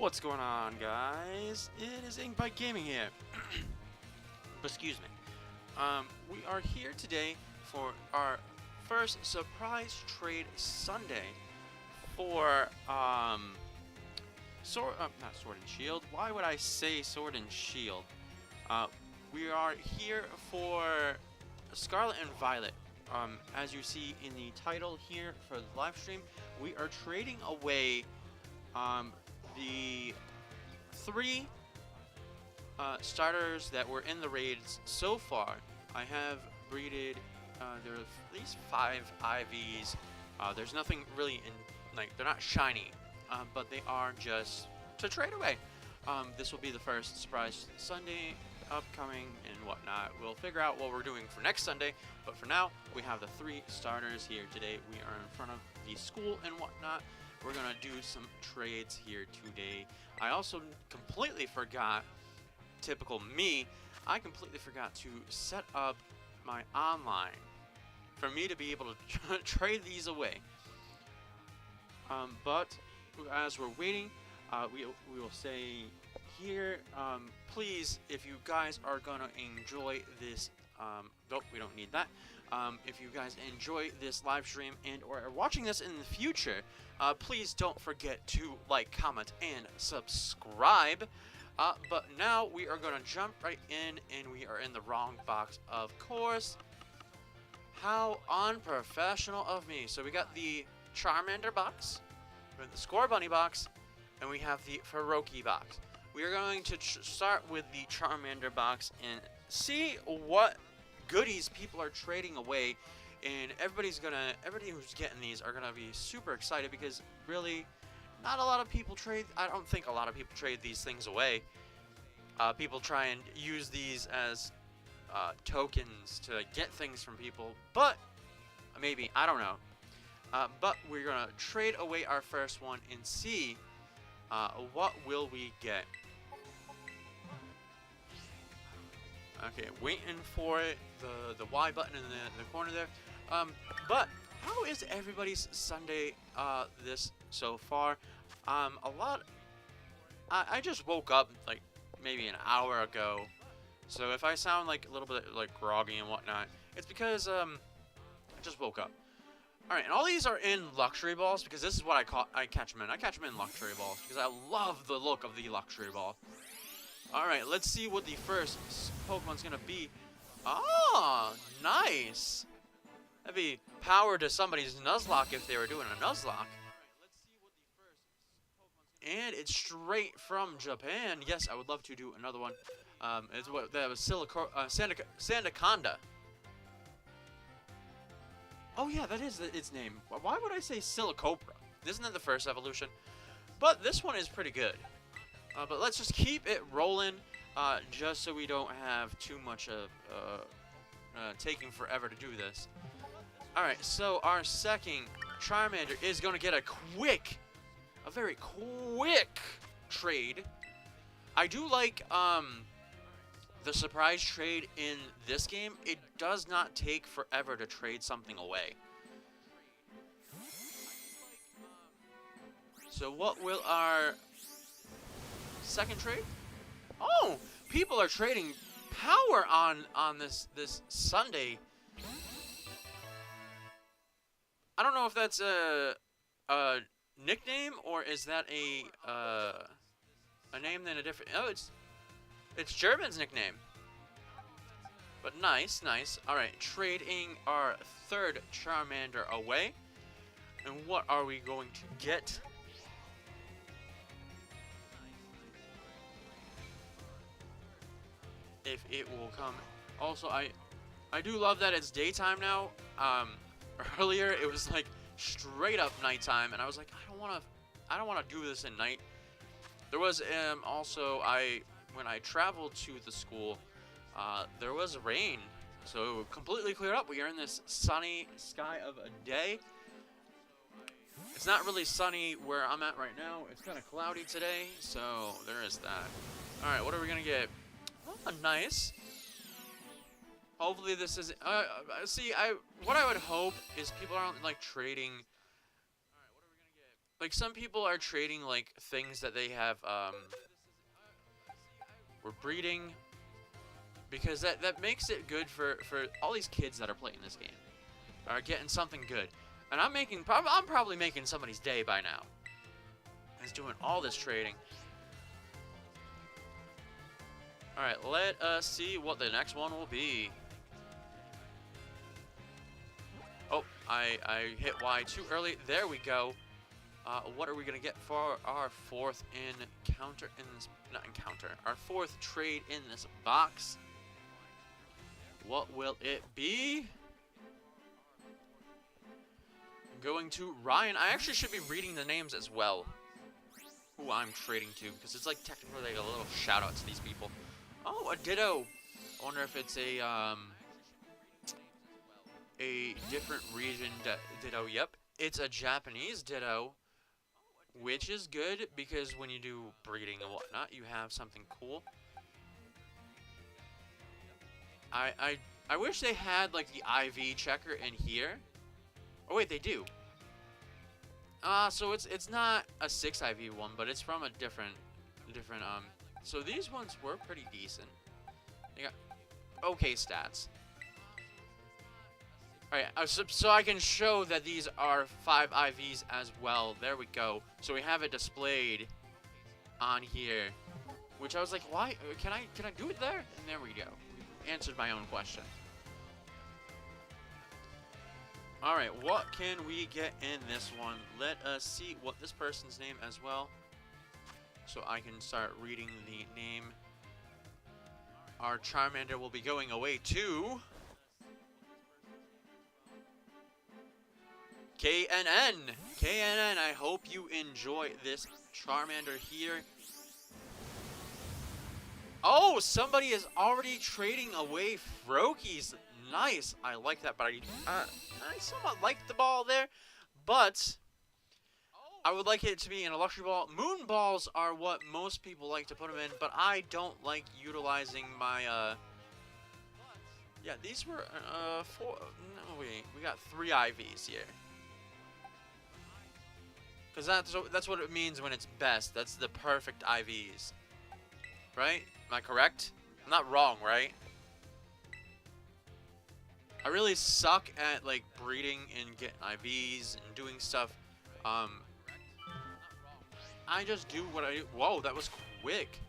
What's going on, guys? It is Inkbite Gaming here. Excuse me. We are here today for our first surprise trade Sunday for not Sword and Shield. Why would I say Sword and Shield? We are here for Scarlet and Violet. As you see in the title here for the live stream, we are trading away the three starters that were in the raids so far. I have breeded, there are at least 5 IVs. There's nothing really they're not shiny, but they are just to trade away. This will be the first surprise Sunday upcoming and whatnot. We'll figure out what we're doing for next Sunday, but for now, we have the 3 starters here today. We are in front of the school and whatnot. We're gonna do some trades here today. I also completely forgot, typical me, I completely forgot to set up my online for me to be able to trade these away. But as we're waiting, we will say here, please, if you guys are gonna enjoy this, nope, we don't need that. If you guys enjoy this live stream and or are watching this in the future, please don't forget to like, comment, and subscribe. But now we are going to jump right in, and we are in the wrong box, of course. How unprofessional of me. So we got the Charmander box, we have the Scorbunny box, and we have the Feroki box. We are going to start with the Charmander box and see what goodies people are trading away, and everybody who's getting these are gonna be super excited because really not a lot of people trade. I don't think a lot of people trade these things away. People try and use these as tokens to get things from people, but maybe, I don't know. But we're gonna trade away our first one and see what will we get. Okay, waiting for it, the Y button in the corner there. But how is everybody's Sunday this so far? I just woke up like maybe an hour ago, so if I sound like a little bit like groggy and whatnot, it's because I just woke up. All right, and all these are in luxury balls because this is what I catch them in. I catch them in luxury balls because I love the look of the luxury ball. Alright, let's see what the first Pokemon's gonna be. Oh, nice! That'd be power to somebody's Nuzlocke if they were doing a Nuzlocke. And it's straight from Japan. Yes, I would love to do another one. It's what that was Sandaconda. Oh yeah, that is its name. Why would I say Silicopra? Isn't that the first evolution? But this one is pretty good. But let's just keep it rolling, just so we don't have too much of taking forever to do this. Alright, so our second Charmander is going to get a very quick trade. I do like the surprise trade in this game. It does not take forever to trade something away. So what will our second trade? Oh, people are trading power on this Sunday. I don't know if that's a nickname or is that a name then a different. Oh, it's German's nickname. But nice. All right, trading our third Charmander away. And what are we going to get? If it will come. Also, I do love that it's daytime now. Earlier it was like straight up nighttime, and I was like, I don't want to do this at night. There was also when I traveled to the school, there was rain, so it completely cleared up. We are in this sunny sky of a day. It's not really sunny where I'm at right now. It's kind of cloudy today, so there is that. All right, what are we gonna get? Oh, nice. Hopefully this is see, what I would hope is people aren't like trading like some people are trading like things that they have were breeding, because that makes it good for all these kids that are playing this game, are getting something good. And I'm probably making somebody's day by now. Is doing all this trading. All right, let us see what the next one will be. Oh, I hit Y too early. There we go. What are we gonna get for our fourth encounter in this? Not encounter. Our fourth trade in this box. What will it be? Going to Ryan. I actually should be reading the names as well, who I'm trading to, because it's like technically like a little shout out to these people. Oh, a Ditto. I wonder if it's a different region Ditto. Yep, it's a Japanese Ditto, which is good because when you do breeding and whatnot, you have something cool. I wish they had like the IV checker in here. Oh wait, they do. So it's not a 6 IV one, but it's from a different so these ones were pretty decent. They got okay stats. Alright, so I can show that these are 5 IVs as well. There we go. So we have it displayed on here, which I was like, why? Can I do it there? And there we go. Answered my own question. Alright, what can we get in this one? Let us see what this person's name as well, so I can start reading the name. Our Charmander will be going away to KNN. KNN, I hope you enjoy this Charmander here. Oh, somebody is already trading away Froakies. Nice. I like that, but I somewhat like the ball there, but I would like it to be an electric ball. Moon balls are what most people like to put them in, but I don't like utilizing my, yeah, these were, 4, no, wait, we got 3 IVs here. Because that's what it means when it's best. That's the perfect IVs. Right? Am I correct? I'm not wrong, right? I really suck at, like, breeding and getting IVs and doing stuff. I just do what I do. Whoa, that was quick.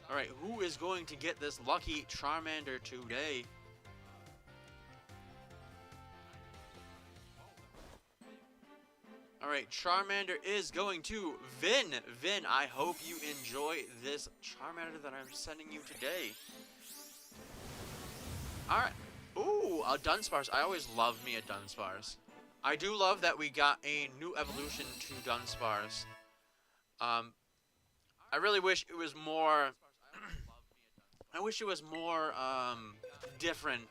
Alright, who is going to get this lucky Charmander today? Alright, Charmander is going to Vin. Vin, I hope you enjoy this Charmander that I'm sending you today. Alright. Ooh, a Dunsparce. I always love me a Dunsparce. I do love that we got a new evolution to Dunsparce. I really wish it was more... I wish it was more, different.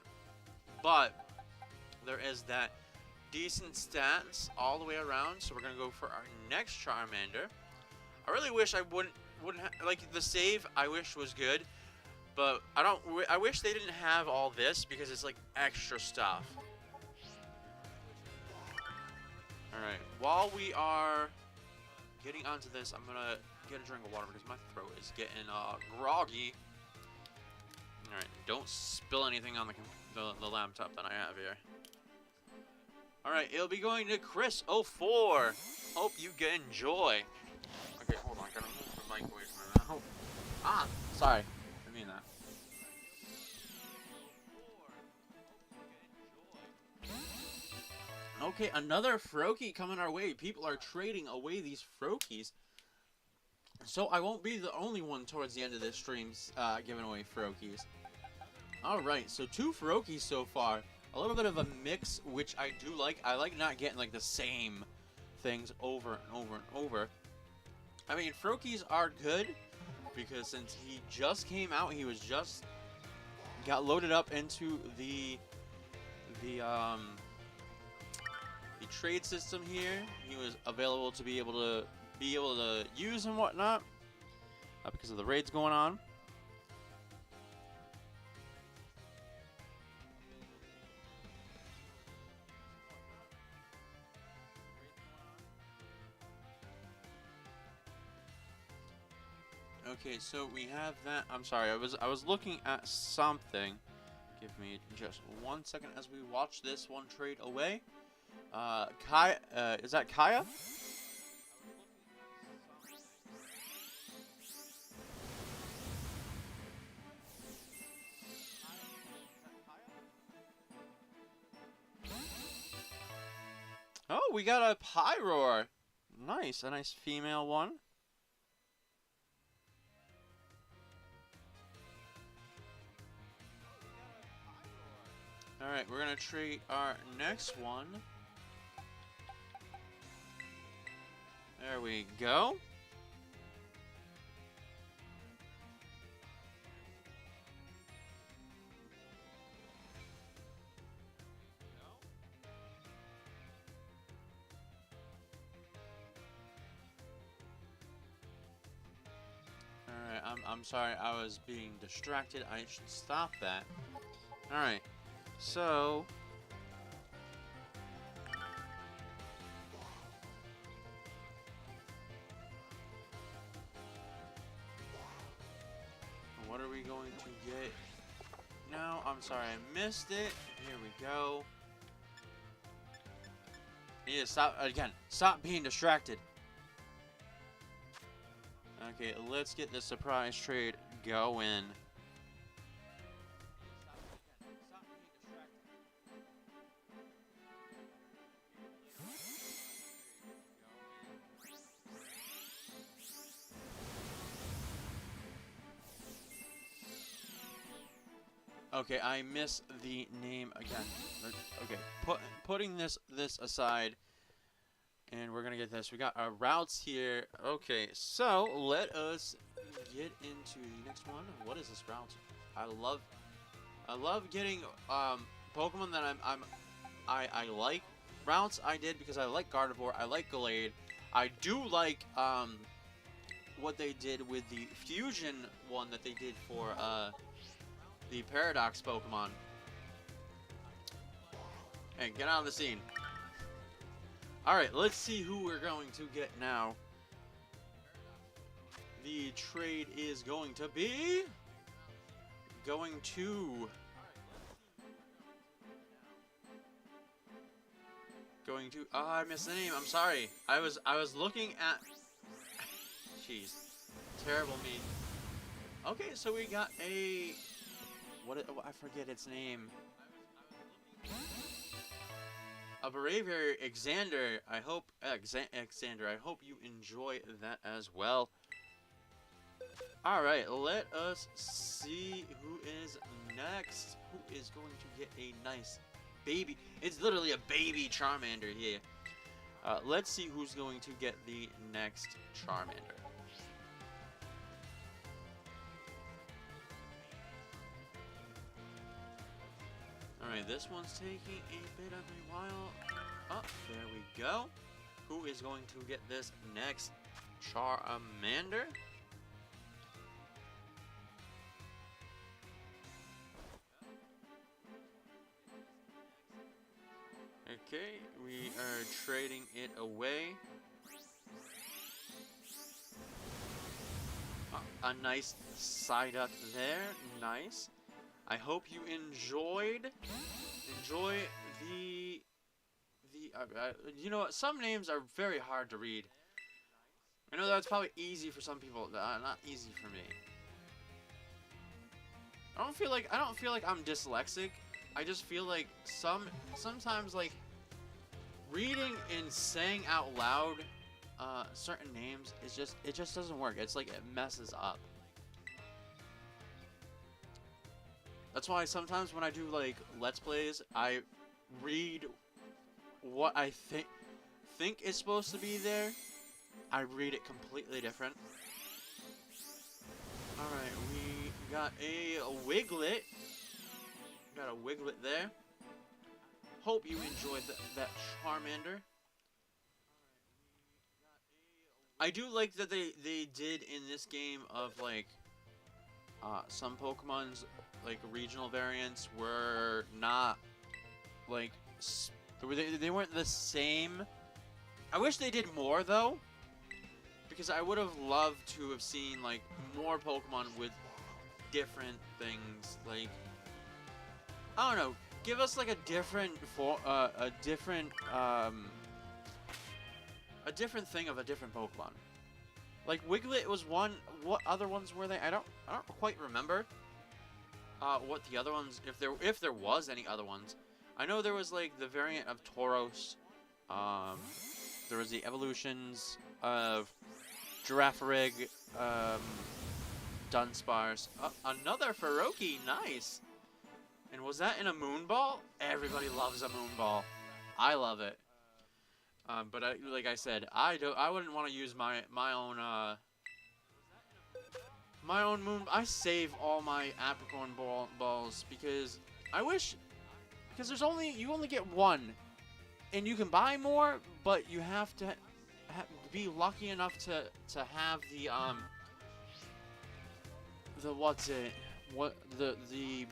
But there is that. Decent stats all the way around, so we're gonna go for our next Charmander. I really wish I wouldn't like the save. I wish was good, but I wish they didn't have all this because it's like extra stuff. All right, while we are getting onto this, I'm gonna get a drink of water because my throat is getting groggy. All right, don't spill anything on the laptop that I have here. Alright, it'll be going to Chris04. Hope you enjoy. Okay, hold on. I gotta move the mic away from my mouth. Ah, sorry. I mean that. Okay, another Froakie coming our way. People are trading away these Froakies. So I won't be the only one towards the end of this stream giving away Froakies. Alright, so 2 Froakies so far. A little bit of a mix, which I do like. I like not getting like the same things over and over and over. I mean, Froakies are good because since he just came out, he was just got loaded up into the trade system here. He was available to be able to use and whatnot because of the raids going on. Okay, so we have that. I'm sorry, I was looking at something. Give me just 1 second as we watch this one trade away. Kai, is that Kaya? Oh, we got a Pyroar. Nice, a nice female one. Alright, we're gonna trade our next one. There we go. Alright, I'm sorry, I was being distracted. I should stop that. Alright, so... what are we going to get? No, I'm sorry, I missed it. Here we go. Yeah, stop, again, stop being distracted. Okay, let's get the surprise trade going. Okay, I miss the name again. Okay, putting this aside, and we're gonna get this. We got our routes here. Okay, so let us get into the next one. What is this route? I love getting Pokemon that I like. Routes I did because I like Gardevoir. I like Gallade. I do like what they did with the fusion one that they did for the Paradox Pokemon. Hey, get out of the scene. Alright, let's see who we're going to get now. The trade is going to be... going to... oh, I missed the name. I'm sorry. I was looking at... jeez. Terrible me. Okay, so we got a... oh, I forget its name. A Braviary Xander. I hope Xander. I hope you enjoy that as well. All right, let us see who is next. Who is going to get a nice baby? It's literally a baby Charmander here. Let's see who's going to get the next Charmander. Alright, this one's taking a bit of a while. Oh, there we go. Who is going to get this next Charmander? Okay, we are trading it away. A nice Psyduck there. Nice. I hope you enjoy the you know what, some names are very hard to read. I know that's probably easy for some people, not easy for me. I don't feel like I'm dyslexic. I just feel like sometimes like reading and saying out loud certain names it just doesn't work. It's like it messes up. That's why sometimes when I do like Let's Plays, I read what I think is supposed to be there. I read it completely different. Alright, we got a Wiglet. Got a Wiglet there. Hope you enjoyed that Charmander. I do like that they did in this game of like some Pokemon's like regional variants were not like they weren't the same. I wish they did more though. because I would have loved to have seen like more Pokemon with different things. Like, I don't know, give us like a different a different thing of a different Pokemon. Like Wiglet was one. What other ones were they? I don't quite remember. What the other ones, if there was any other ones. I know there was like the variant of Tauros. There was the evolutions of Girafarig, Dunsparce. Another Faroki, nice. And was that in a Moonball? Everybody loves a Moonball. I love it. But like I said, I wouldn't want to use my own moon. I save all my Apricorn balls because I wish, because you only get one, and you can buy more, but you have to be lucky enough to have the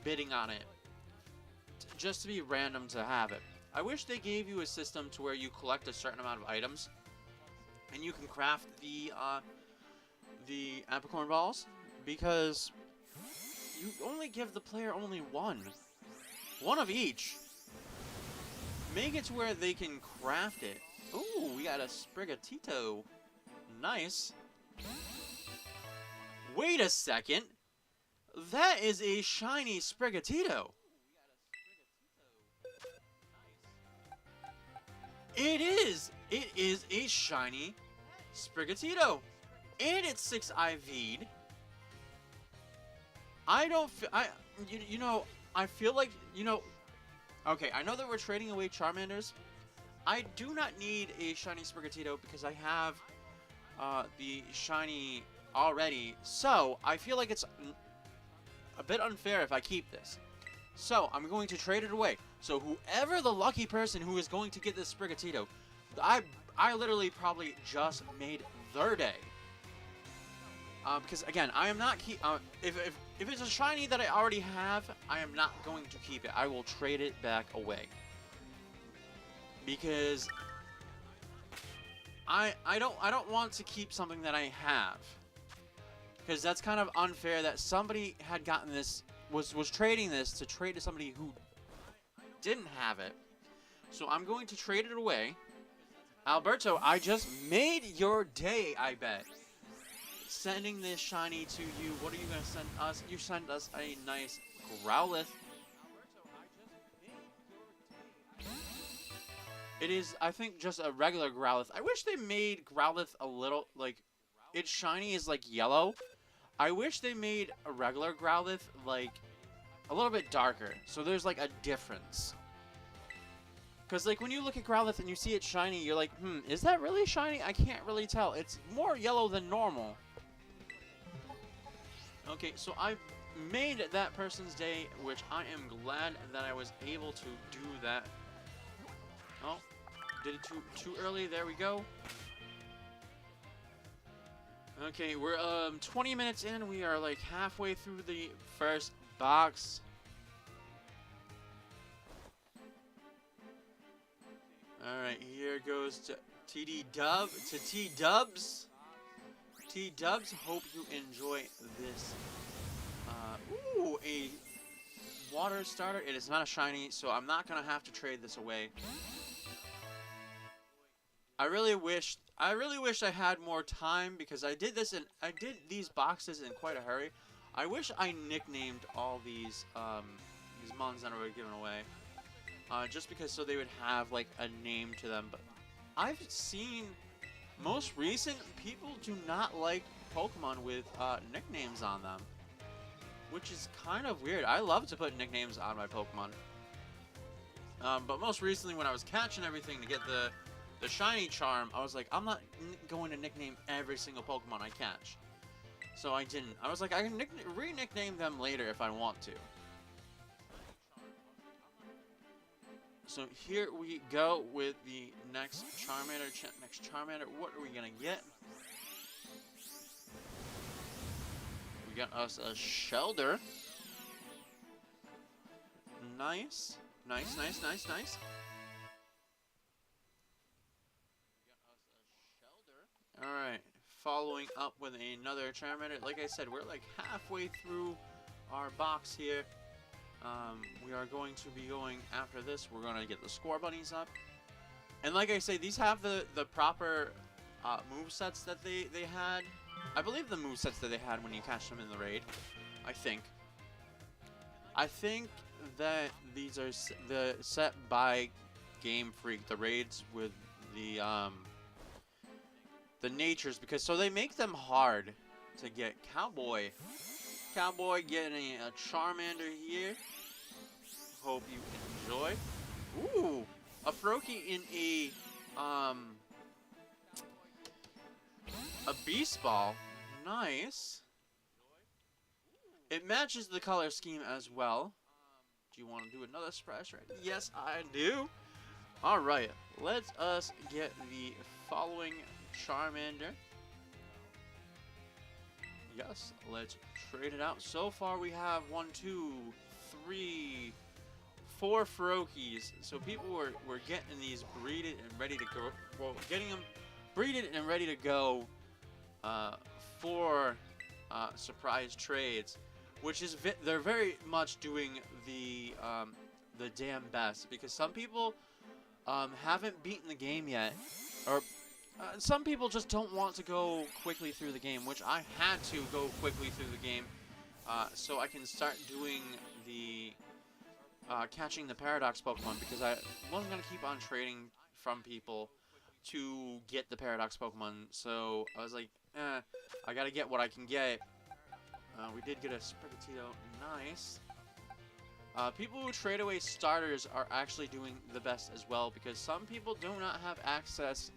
bidding on it, just to be random to have it. I wish they gave you a system to where you collect a certain amount of items, and you can craft the Apricorn balls, because you only give the player only one of each. Make it to where they can craft it. Ooh, we got a Sprigatito. Nice. Wait a second. That is a shiny Sprigatito. It is. It is a shiny Sprigatito. And it's 6 IV'd. I feel like, okay, I know that we're trading away Charmanders. I do not need a shiny Sprigatito because I have the shiny already. So, I feel like it's a bit unfair if I keep this. So, I'm going to trade it away. So, whoever the lucky person who is going to get this Sprigatito, I literally probably just made their day. Because again, I am not if it's a shiny that I already have, I am not going to keep it. I will trade it back away. Because I don't want to keep something that I have. Because that's kind of unfair that somebody had gotten this, was trading this to trade to somebody who didn't have it. So I'm going to trade it away. Alberto, I just made your day, I bet. Sending this shiny to you. What are you going to send us? You send us a nice Growlithe. It is, I think, just a regular Growlithe. I wish they made Growlithe a little, like, its shiny is, like, yellow. I wish they made a regular Growlithe, like, a little bit darker. So there's, like, a difference. Because, like, when you look at Growlithe and you see it shiny, you're like, is that really shiny? I can't really tell. It's more yellow than normal. Okay, so I made that person's day, which I am glad that I was able to do that. Oh, did it too early. There we go. Okay, we're 20 minutes in. We are like halfway through the first box. All right, here goes to T-Dubs. T-Dubs, hope you enjoy this. Ooh, a water starter. It is not a shiny, so I'm not gonna have to trade this away. I really wish I had more time, because I did these boxes in quite a hurry. I wish I nicknamed all these mons that were given away. Just because so they would have like a name to them. But I've seen most recent people do not like Pokemon with nicknames on them, which is kind of weird. I love to put nicknames on my Pokemon. But most recently, when I was catching everything to get the shiny charm, I was like, I'm not going to nickname every single Pokemon I catch. So I didn't. I was like, I can re-nickname them later if I want to. So here we go with the next Charmander. What are we gonna get? We got us a Shellder. Nice. Alright. with another Charmander. Like I said, we're like halfway through our box here. We are going to be going after this. We're going to get the Score Bunnies up. And like I say, these have the proper movesets that they had. I believe the movesets that they had when you catch them in the raid. I think that these are set by Game Freak, the raids with the natures, because so they make them hard to get. Cowboy getting a Charmander here. Hope you enjoy. Ooh, a Froakie in a Beast Ball. Nice. It matches the color scheme as well. Do you want to do another splash right? Yes, I do. Alright, let us get the following Charmander. Yes, let's trade it out. So far we have 1, 2, 3, 4 Froakies. So people were getting these breeded and ready to go. Well, getting them breeded and ready to go for surprise trades, which is they're very much doing the damn best, because some people haven't beaten the game yet, or some people just don't want to go quickly through the game, which I had to go quickly through the game so I can start doing the catching the Paradox Pokemon, because I wasn't going to keep on trading from people to get the Paradox Pokemon. So I was like, I got to get what I can get. We did get a Sprigatito. Nice. People who trade away starters are actually doing the best as well, because some people do not have access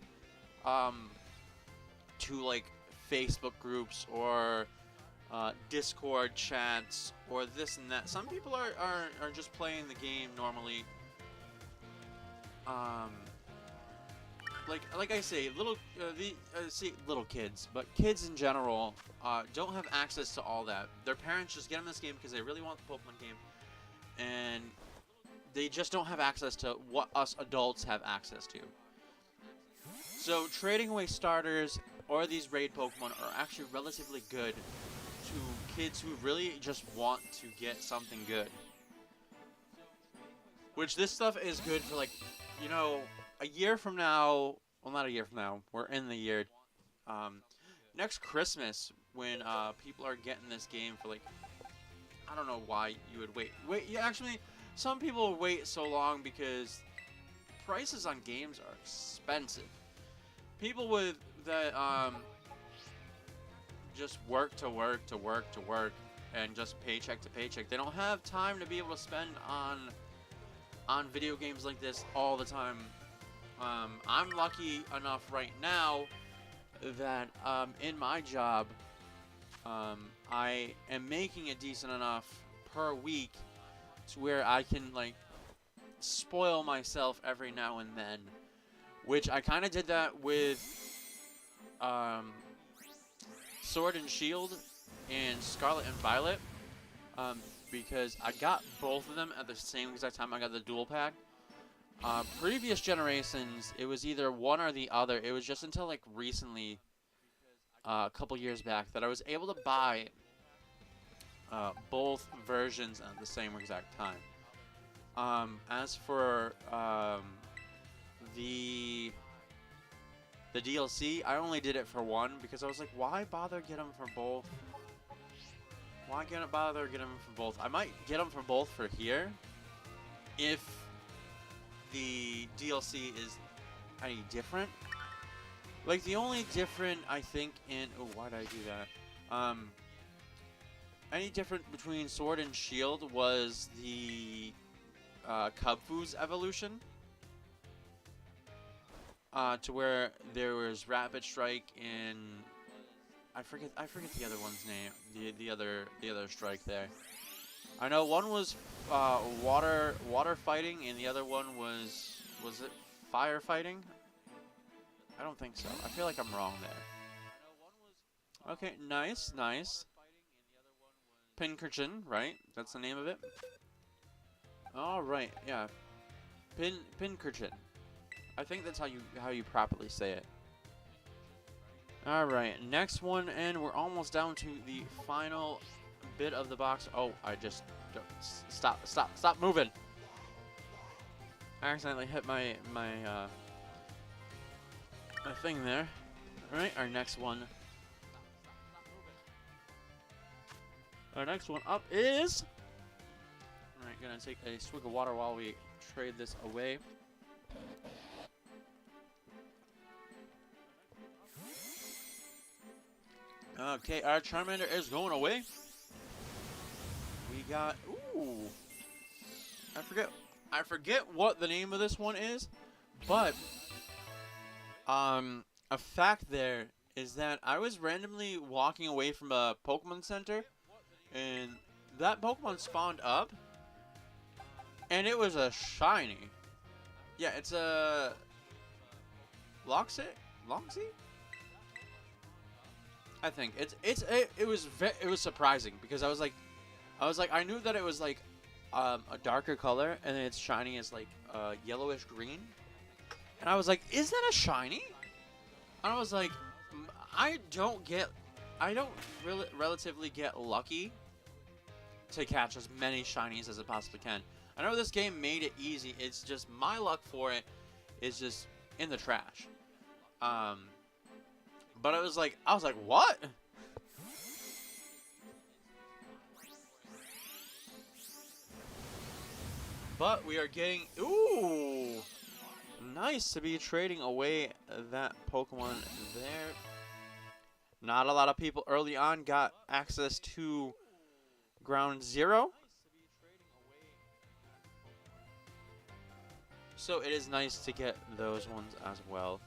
to like Facebook groups or Discord chats or this and that. Some people are just playing the game normally. Like I say, little kids, but kids in general don't have access to all that. Their parents just get them this game because they really want the Pokemon game, and they just don't have access to what us adults have access to. So trading away starters or these raid Pokemon are actually relatively good to kids who really just want to get something good. Which this stuff is good for, like, you know, a year from now. Well, not a year from now. We're in the year. Next Christmas, when people are getting this game for, like, I don't know why you would wait. Yeah, actually, some people wait so long because prices on games are expensive. People with that just work to work and just paycheck to paycheck, they don't have time to be able to spend on video games like this all the time. I'm lucky enough right now that in my job I am making a decent enough per week to where I can, like, spoil myself every now and then, which I kind of did that with Sword and Shield and Scarlet and Violet, because I got both of them at the same exact time I got the dual pack. Previous generations, it was either one or the other. It was just until, like, recently, a couple years back, that I was able to buy both versions at the same exact time. As for the DLC, I only did it for one because I was like, why bother get them for both? Why bother get them for both? I might get them for both for here if the DLC is any different. Like, the only different, I think, in... Oh, why did I do that? Any different between Sword and Shield was the Kubfu's evolution. To where there was Rapid Strike and... I forget the other one's name. The other strike there. I know one was water fighting, and the other one was it fire fighting? I don't think so. I feel like I'm wrong there. Okay, nice. Pincurchin, right? That's the name of it. All right, yeah. Pincurchin. I think that's how you properly say it. All right, next one, and we're almost down to the final bit of the box. Oh, I just stop moving. I accidentally hit my thing there. All right, our next one. Our next one up is. All right, gonna take a swig of water while we trade this away. Okay, our Charmander is going away. We got I forget what the name of this one is, but a fact there is that I was randomly walking away from a Pokemon Center, and that Pokemon spawned up, and it was a shiny. Yeah, it's a Loxie? I think it was surprising because I was like I knew that it was like a darker color and then its shiny is like yellowish green, and I was like, is that a shiny? And I was like, I don't really relatively get lucky to catch as many shinies as it possibly can. I know this game made it easy. It's just my luck for it is just in the trash. But I was like, what? But we are getting, ooh, nice to be trading away that Pokemon there. Not a lot of people early on got access to Ground Zero. So it is nice to get those ones as well.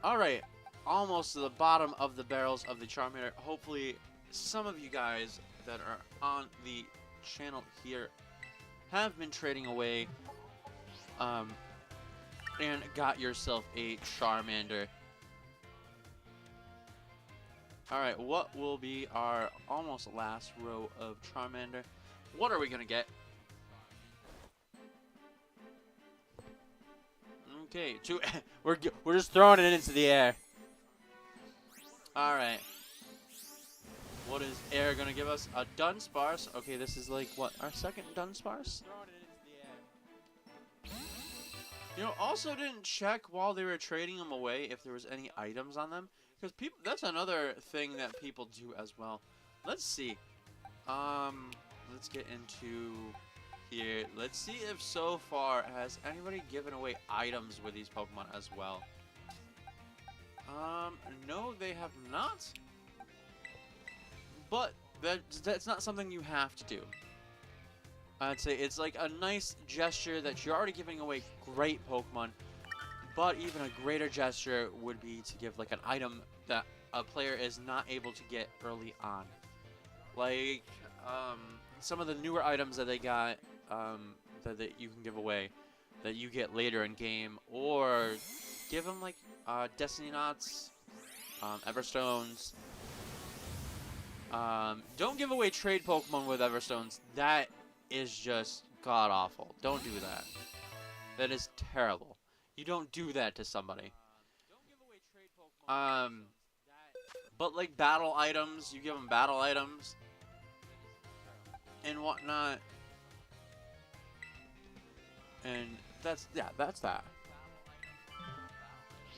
Alright, almost to the bottom of the barrels of the Charmander. Hopefully some of you guys that are on the channel here have been trading away and got yourself a Charmander. Alright, what will be our almost last row of Charmander? What are we going to get? Okay, we're just throwing it into the air. All right. What is air gonna give us? A Dunsparce. Okay, this is like what, our second Dunsparce. You know, also didn't check while they were trading them away if there was any items on them, because people. That's another thing that people do as well. Let's see. Let's get into here. Let's see if so far has anybody given away items with these Pokemon as well. No, they have not. But that's not something you have to do. I'd say it's like a nice gesture that you're already giving away great Pokemon, but even a greater gesture would be to give like an item that a player is not able to get early on. Like, some of the newer items that they got that you can give away that you get later in game, or give them like Destiny Knots, Everstones. Don't give away trade Pokemon with Everstones. That is just god awful. Don't do that. That is terrible. You don't do that to somebody. But like battle items, you give them battle items and whatnot. And that's that.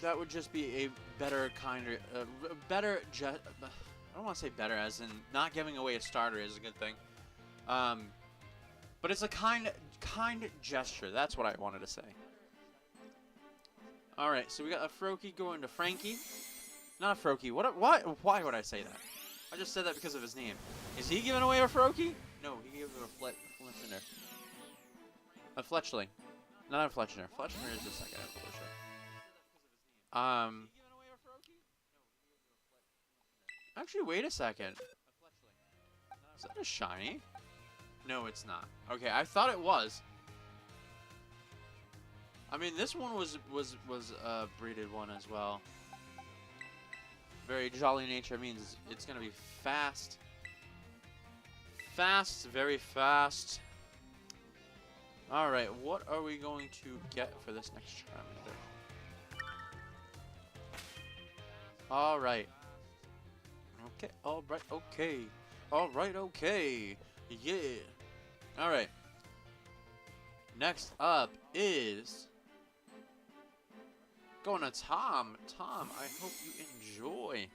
That would just be a better kind of better. I don't want to say better, as in not giving away a starter is a good thing. But it's a kind gesture. That's what I wanted to say. All right, so we got a Froakie going to Frankie. Not a Froakie. Why would I say that? I just said that because of his name. Is he giving away a Froakie? No, he gave him a Fletchner. A Fletchling. Not a Fletchner. Fletchner is the second evolution. Actually, wait a second. Is that a shiny? No, it's not. Okay, I thought it was. I mean, this one was a breeded one as well. Very jolly nature means it's gonna be fast. Fast, very fast. All right, what are we going to get for this next Charmander? All right. Okay. All right. Okay. All right. Okay. Yeah. All right. Next up is going to Tom. Tom, I hope you enjoy.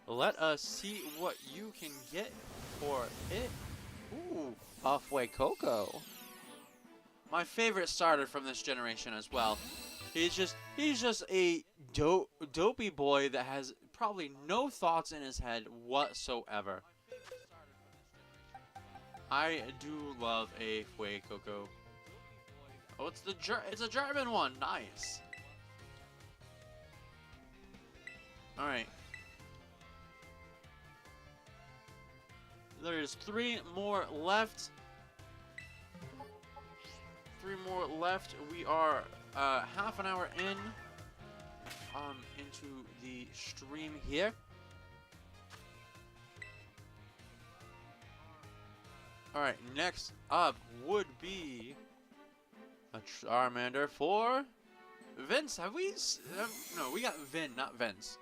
Let us see what you can get for it. Ooh, Halfway Coco. My favorite starter from this generation as well. He's just a dopey boy that has probably no thoughts in his head whatsoever. I do love a Fue Coco. Oh, it's a German one. Nice. All right. There's 3 more left. 3 more left. We are half an hour into the stream here. All right, next up would be a Charmander for Vince. Have we? No, we got Vin, not Vince.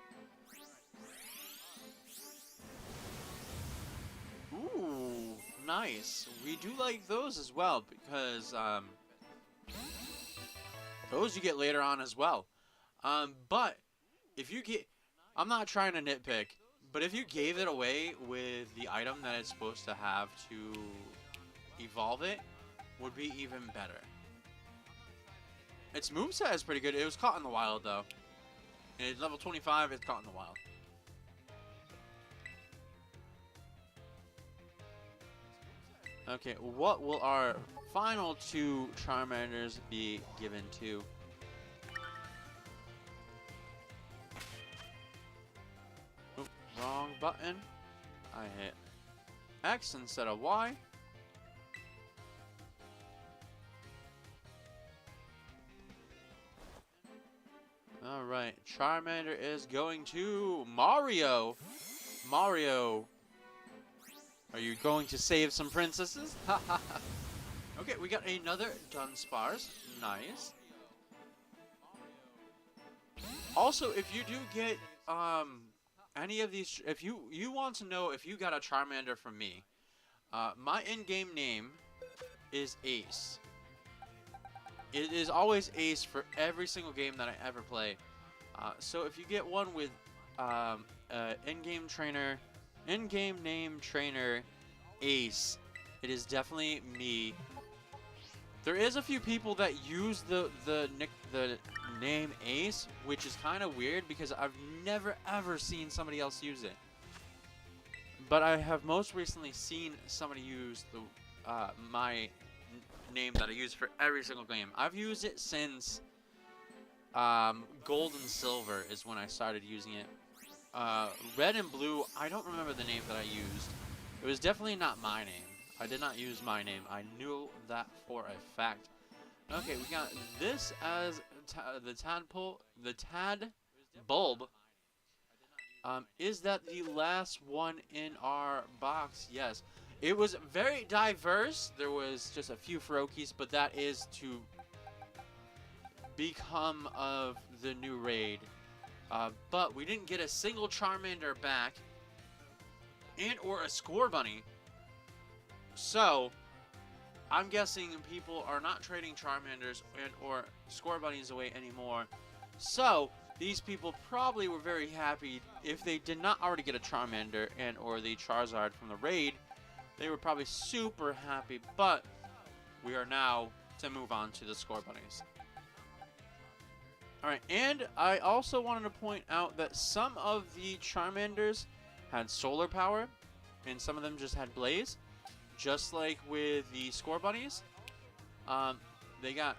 Ooh, nice. We do like those as well because those you get later on as well. But if you get, I'm not trying to nitpick, but if you gave it away with the item that it's supposed to have to evolve it, would be even better. Its moveset is pretty good. It was caught in the wild though. It's level 25, it's caught in the wild. Okay, what will our final 2 Charmanders be given to? Oop, wrong button. I hit X instead of Y. Alright, Charmander is going to Mario. Mario. Are you going to save some princesses? Okay, we got another Dunsparce. Nice. Also, if you do get any of these, if you want to know if you got a Charmander from me, my in-game name is Ace. It is always Ace for every single game that I ever play. So if you get one with in-game name trainer Ace, it is definitely me. There is a few people that use the name Ace, which is kind of weird because I've never ever seen somebody else use it. But I have most recently seen somebody use the my name that I use for every single game. I've used it since Gold and Silver is when I started using it. Red and Blue, I don't remember the name that I used. It was definitely not my name. I did not use my name. I knew that for a fact. Okay, we got this as the Tad Bulb. Is that the last one in our box? Yes. It was very diverse. There was just a few Ferrokies, but that is to become of the new raid. But we didn't get a single Charmander back and or a Scorbunny. So, I'm guessing people are not trading Charmanders and or Scorbunnies away anymore. So, these people probably were very happy if they did not already get a Charmander and or the Charizard from the raid. They were probably super happy, but we are now to move on to the Scorbunnies. Alright, and I also wanted to point out that some of the Charmanders had solar power, and some of them just had blaze. Just like with the Scorbunnies. They got,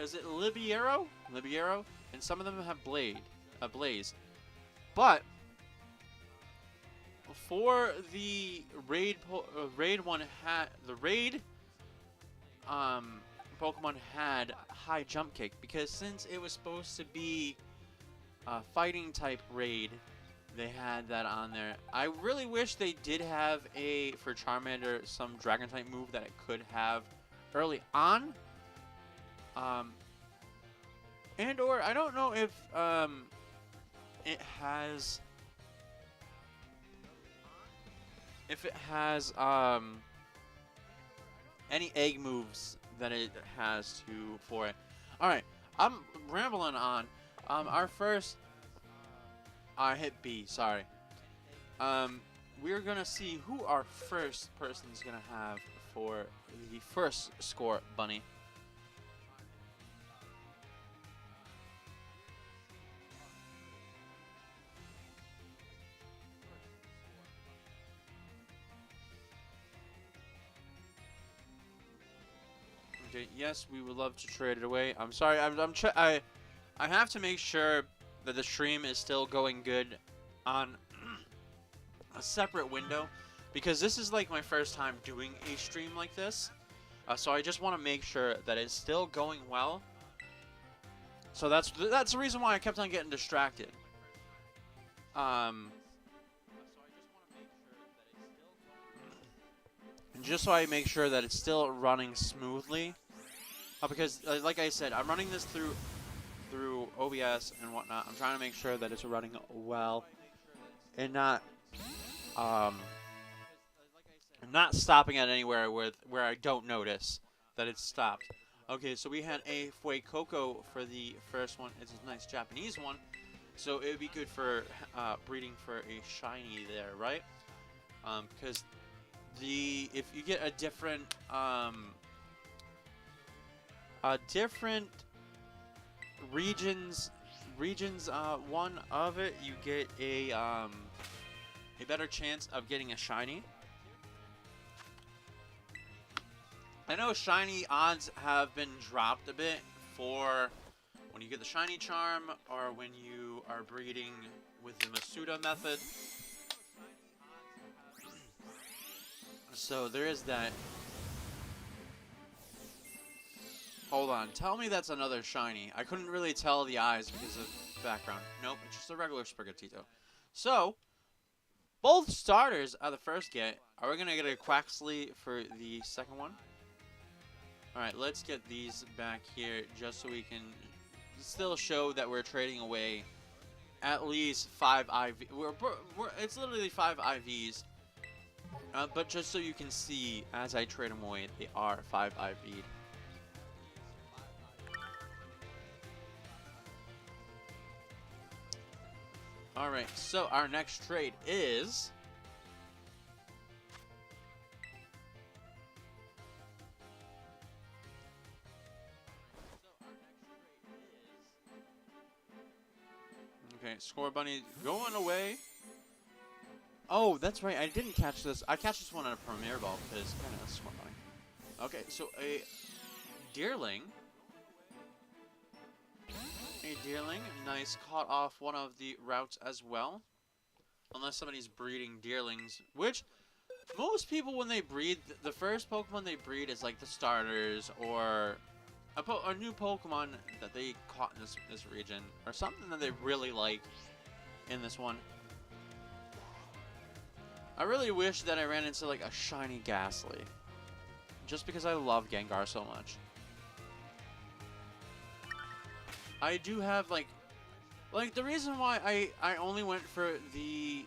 is it Libero? Libero? And some of them have blaze. But for the raid Pokemon had high jump kick because since it was supposed to be a fighting type raid, they had that on there. I really wish they did have for Charmander some Dragon type move that it could have early on. And or I don't know if it has, if it has any egg moves that it has to for it. All right, I'm rambling on. Our first, I hit B. Sorry. We're gonna see who our first person is gonna have for the first score, Bunny. Okay, yes, we would love to trade it away. I'm sorry, I have to make sure that the stream is still going good on a separate window, because this is like my first time doing a stream like this. So I just want to make sure that it's still going well. So that's the reason why I kept on getting distracted. And just so I make sure that it's still running smoothly. Because, like I said, I'm running this through OBS and whatnot. I'm trying to make sure that it's running well and not stopping at anywhere where I don't notice that it's stopped. Okay, so we had a Fuecoco for the first one. It's a nice Japanese one, so it would be good for breeding for a shiny there, right? Because if you get a different regions one of it, you get a better chance of getting a shiny. I know shiny odds have been dropped a bit for when you get the shiny charm or when you are breeding with the Masuda method. So there is that. Hold on, tell me that's another shiny. I couldn't really tell the eyes because of the background. Nope, it's just a regular Sprigatito. So, both starters are the first get. Are we going to get a Quaxly for the second one? Alright, let's get these back here just so we can still show that we're trading away at least 5 IV. It's literally 5 IVs. But just so you can see, as I trade them away, they are 5 IV'd. Alright, so our next trade is... Okay, Score Bunny going away. Oh, that's right. I didn't catch this. I catch this one on a Premier Ball because kind of Score Bunny. Okay, so a Deerling. A Deerling. Nice. Caught off one of the routes as well. Unless somebody's breeding Deerlings, which most people when they breed, the first Pokemon they breed is like the starters or a new Pokemon that they caught in this region, or something that they really like in this one. I really wish that I ran into like a shiny Ghastly, just because I love Gengar so much. I do have like the reason why I only went for the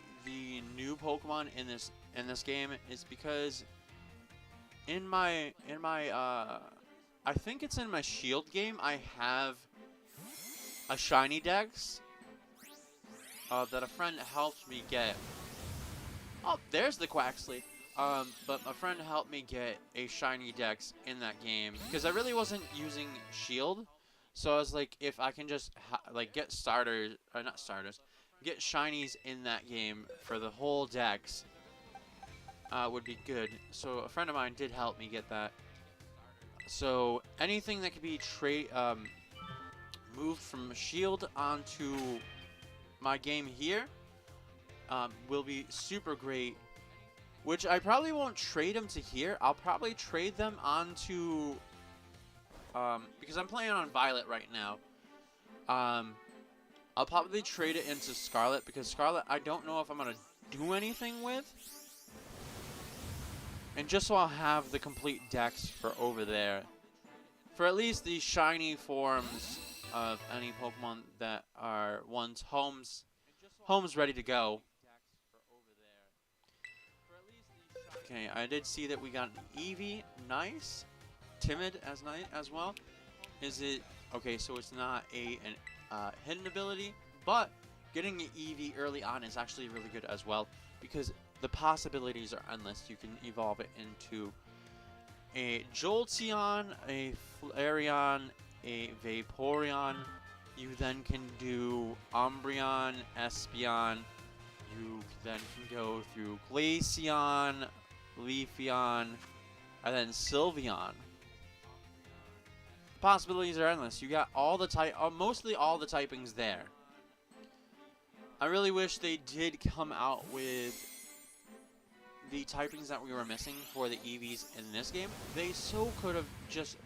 new Pokemon in this game is because in my I think it's in my Shield game, I have a shiny Dex that a friend helped me get. Oh, there's the Quaxly. But a friend helped me get a shiny Dex in that game because I really wasn't using Shield. So I was like, if I can just get starters, or not starters, get shinies in that game for the whole Dex, would be good. So a friend of mine did help me get that. So anything that could be moved from Shield onto my game here will be super great. Which I probably won't trade them to here. I'll probably trade them onto because I'm playing on Violet right now. I'll probably trade it into Scarlet because Scarlet I don't know if I'm gonna do anything with. And just so I'll have the complete Dex for over there. For at least the shiny forms of any Pokemon that are one's homes home's ready to go. Okay, I did see that we got an Eevee. Nice. Timid as well. Is it okay? So it's not an hidden ability, but getting an Eevee early on is actually really good as well because the possibilities are endless. You can evolve it into a Jolteon, a Flareon, a Vaporeon. You then can do Umbreon, Espeon. You then can go through Glaceon, Leafeon, and then Sylveon. The possibilities are endless. You got all the mostly all the typings there. I really wish they did come out with the typings that we were missing for the EVs in this game. They so could have just...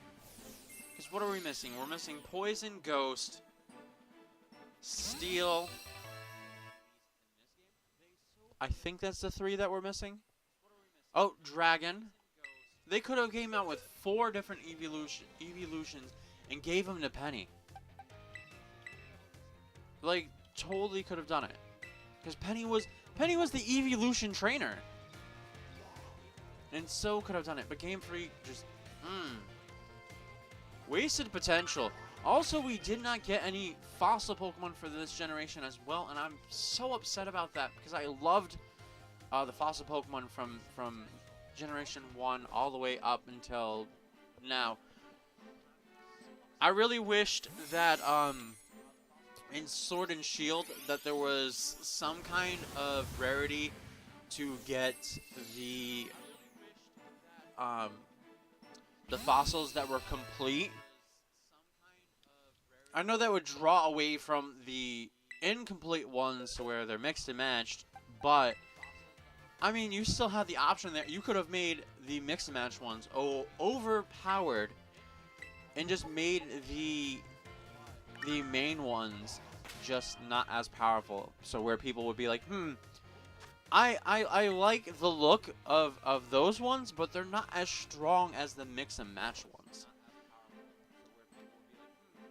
Because what are we missing? We're missing Poison, Ghost, Steel. I think that's the 3 that we're missing. Oh, Dragon. They could have came out with 4 different evolutions and gave them to Penny. Like, totally could have done it. Because Penny was the evolution trainer. And so could have done it. But Game Freak just... wasted potential. Also, we did not get any fossil Pokemon for this generation as well. And I'm so upset about that. Because I loved the fossil Pokemon from Generation 1 all the way up until now. I really wished that in Sword and Shield that there was some kind of rarity to get the fossils that were complete. I know that would draw away from the incomplete ones to where they're mixed and matched, but I mean, you still have the option there. You could have made the mix and match ones overpowered and just made the main ones just not as powerful. So where people would be like, I like the look of those ones, but they're not as strong as the mix and match ones.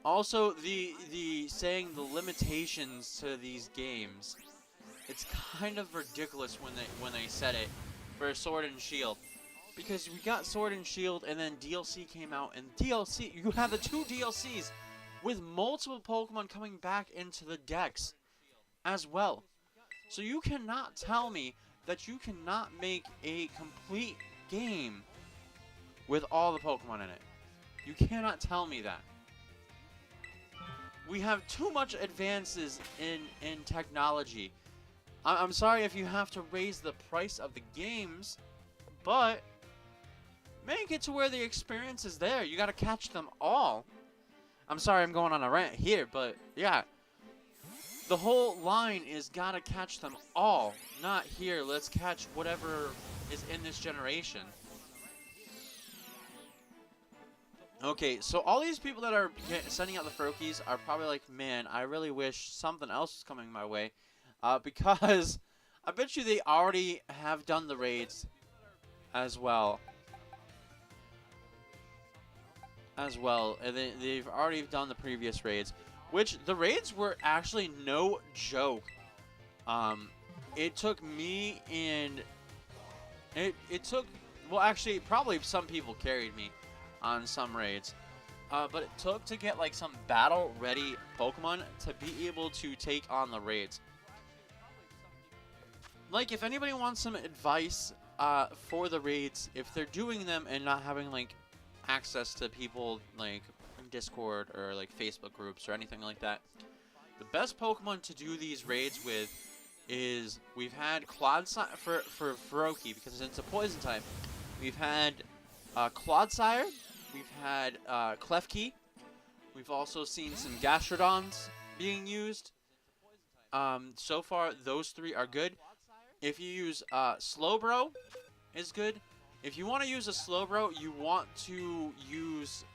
Also, the saying the limitations to these games, it's kind of ridiculous when they said it for Sword and Shield, because we got Sword and Shield and then DLC came out, and DLC, you have the 2 DLCs with multiple Pokemon coming back into the decks as well. So you cannot tell me that you cannot make a complete game with all the Pokemon in it. You cannot tell me that. We have too much advances in technology. I'm sorry if you have to raise the price of the games, but make it to where the experience is there. You gotta catch them all. I'm sorry I'm going on a rant here, but yeah. The whole line is gotta catch them all. Not here, let's catch whatever is in this generation. Okay, so all these people that are sending out the Froakies are probably like, man, I really wish something else was coming my way. Because I bet you they already have done the raids as well. And they've already done the previous raids. Which, the raids were actually no joke. It took me and... It took... Well, actually, probably some people carried me on some raids. But it took to get, like, some battle-ready Pokemon to be able to take on the raids. Like, if anybody wants some advice for the raids, if they're doing them and not having, like, access to people, like, in Discord or, like, Facebook groups or anything like that, the best Pokemon to do these raids with is, we've had Clodsire for Froakie, because it's a poison type. We've had Clodsire. We've had Klefki. We've also seen some Gastrodons being used. So far, those 3 are good. If you use Slowbro, is good. If you want to use a Slowbro, you want to use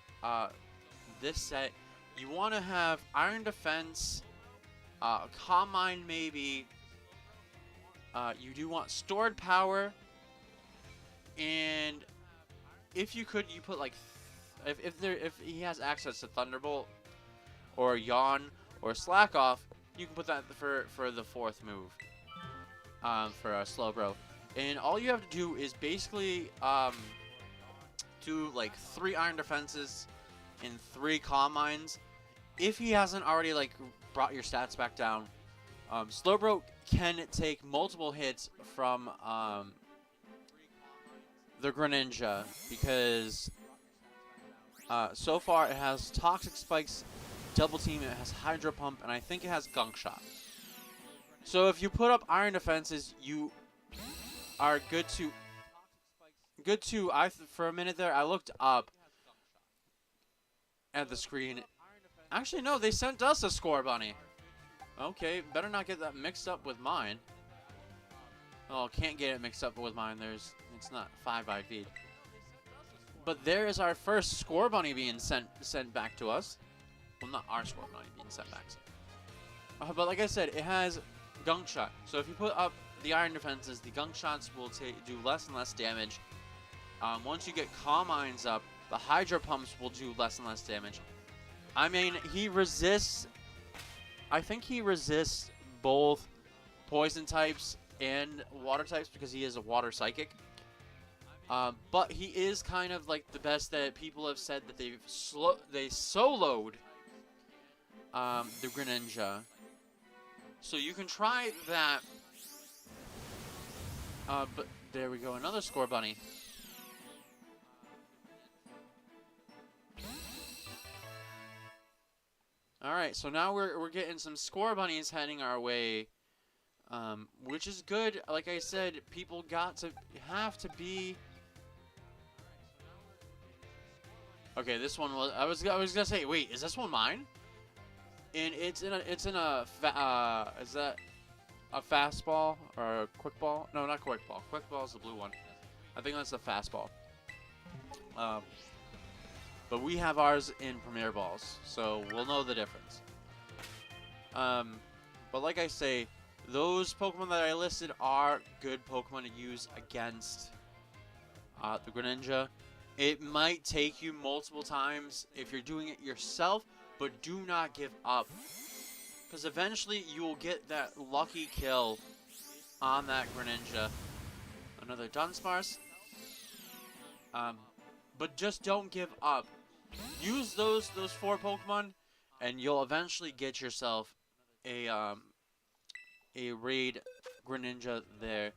this set. You want to have Iron Defense, Calm Mind maybe. You do want Stored Power, and if you could, you put like if he has access to Thunderbolt or Yawn or Slack Off, you can put that for the 4th move. For Slowbro, and all you have to do is basically do like 3 Iron Defenses and 3 Calm Minds. If he hasn't already like brought your stats back down, Slowbro can take multiple hits from the Greninja because so far it has Toxic Spikes, Double Team, it has Hydro Pump, and I think it has Gunk Shot. So if you put up Iron Defenses, you are good to. For a minute there, I looked up at the screen. Actually, no, they sent us a Scorbunny. Okay, better not get that mixed up with mine. Oh, can't get it mixed up with mine. It's not 5 IV. But there is our first Scorbunny being sent back to us. Well, not our Scorbunny being sent back. But like I said, it has Gunk Shot. So if you put up the Iron Defenses, the Gunk Shots will do less and less damage. Once you get Calm Minds up, the Hydro Pumps will do less and less damage. I mean, he resists. I think he resists both Poison types and Water types because he is a Water Psychic. But he is kind of like the best that people have said that they soloed the Greninja. So you can try that. But there we go, another Scorbunny. Alright, so now we're getting some Scorbunnies heading our way. Which is good. Like I said, people have to be. Okay, this one was. I was gonna say, wait, is this one mine? And it's in a is that a fastball or a quick ball? No, not quick ball. Quick ball is the blue one. I think that's a fastball. But we have ours in Premier Balls, so we'll know the difference. But like I say, those Pokemon that I listed are good Pokemon to use against the Greninja. It might take you multiple times if you're doing it yourself, but do not give up. Because eventually you will get that lucky kill on that Greninja. Another Dunsparce. But just don't give up. Use those 4 Pokemon, and you'll eventually get yourself a raid Greninja there.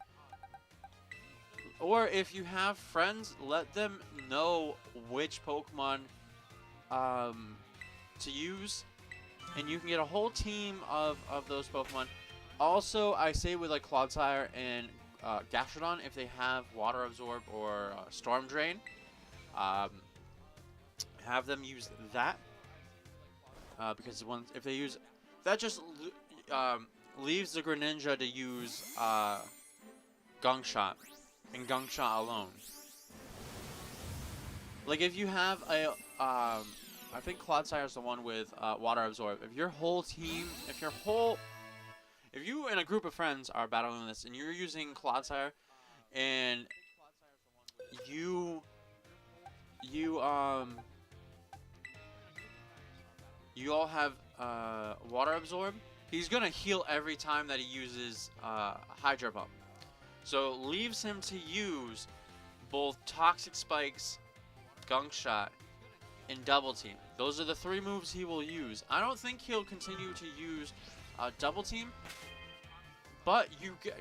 Or if you have friends, let them know which Pokemon to use, and you can get a whole team of those Pokemon. Also, I say with like Clodsire and Gastrodon, if they have Water Absorb or Storm Drain, have them use that because if they use that, just leaves the Greninja to use Gunk Shot and Gunk Shot alone. Like if you have a I think Clodsire is the one with Water Absorb. If your whole team, if you and a group of friends are battling this and you're using Clodsire and you all have Water Absorb, he's gonna heal every time that he uses Hydro Pump. So it leaves him to use both Toxic Spikes, Gunk Shot, and Double Team. Those are the 3 moves he will use. I don't think he'll continue to use Double Team, but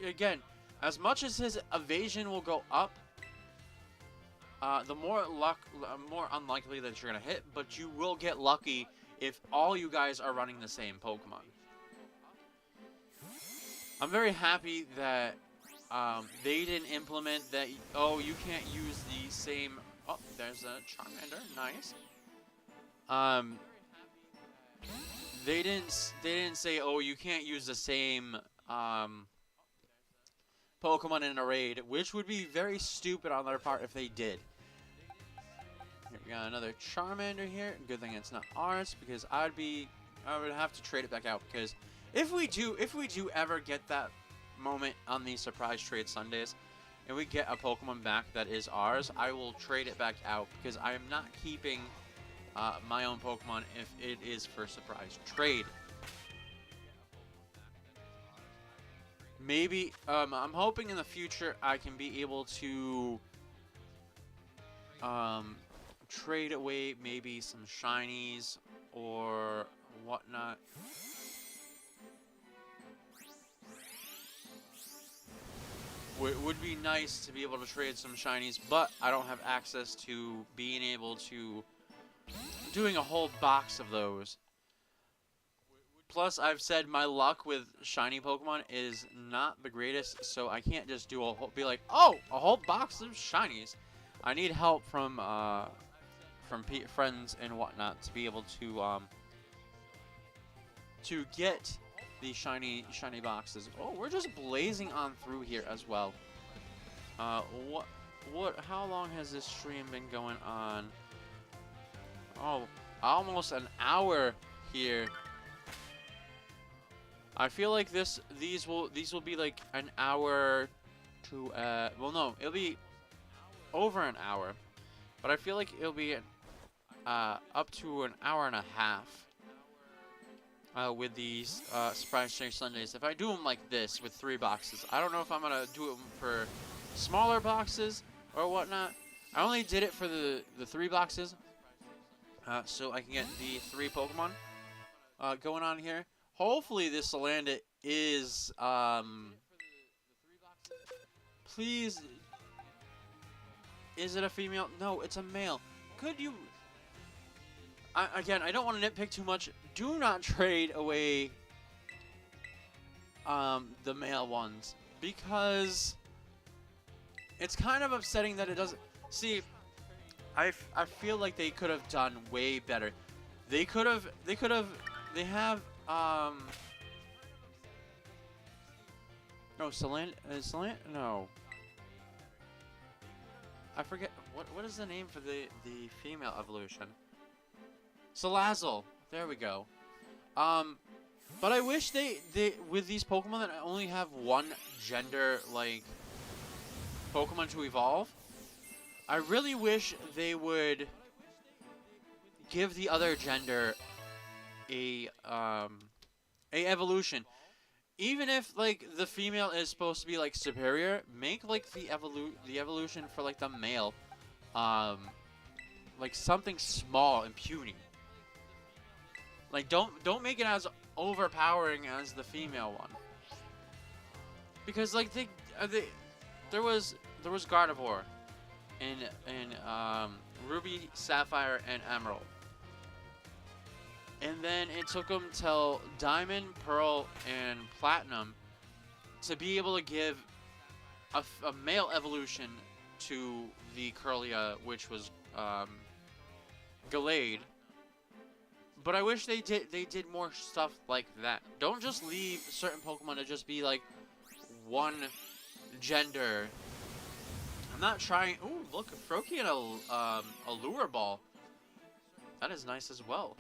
again, as much as his evasion will go up, the more unlikely that you're gonna hit, but you will get lucky if all you guys are running the same Pokemon. I'm very happy that they didn't implement that. Oh, you can't use the same. Oh, there's a Charmander. Nice. They didn't say, oh, you can't use the same Pokemon in a raid, which would be very stupid on their part if they did. Here, we got another Charmander here. Good thing it's not ours, because I would have to trade it back out, because if we do ever get that moment on these surprise trade Sundays and we get a Pokemon back that is ours, I will trade it back out, because I am not keeping my own Pokemon if it is for surprise trade. maybe I'm hoping in the future I can be able to trade away maybe some shinies or whatnot. Would be nice to be able to trade some shinies, but I don't have access to being able to doing a whole box of those. Plus, I've said my luck with shiny Pokemon is not the greatest, so I can't just do be like, oh, a whole box of shinies. I need help from friends and whatnot to be able to get the shiny boxes. Oh, we're just blazing on through here as well. How long has this stream been going on? Oh, almost an hour here. I feel like these will be like an hour to well, no, it'll be over an hour, but I feel like it'll be up to an hour and a half with these Surprise Shiny Sundays. If I do them like this with 3 boxes, I don't know if I'm gonna do them for smaller boxes or whatnot. I only did it for the 3 boxes, so I can get the 3 Pokemon going on here. Hopefully this Salandit is please. Is it a female? No, it's a male. Could you? Again, I don't want to nitpick too much. Do not trade away the male ones, because it's kind of upsetting that it doesn't. See, I feel like they could have done way better. They have no, no. I forget what is the name for the female evolution? Salazzle. There we go. But I wish they with these Pokemon that only have one gender, like Pokemon to evolve, I really wish they would give the other gender a evolution. Even if like the female is supposed to be like superior, make like the evolution for like the male like something small and puny. Like don't make it as overpowering as the female one. Because like there was Gardevoir in Ruby, Sapphire, and Emerald. And then it took them till Diamond, Pearl, and Platinum to be able to give a male evolution to the Kirlia, which was Gallade. But I wish they did more stuff like that. Don't just leave certain Pokemon to just be like one gender. I'm not trying. Ooh, look, Froakie and a Lure Ball. That is nice as well.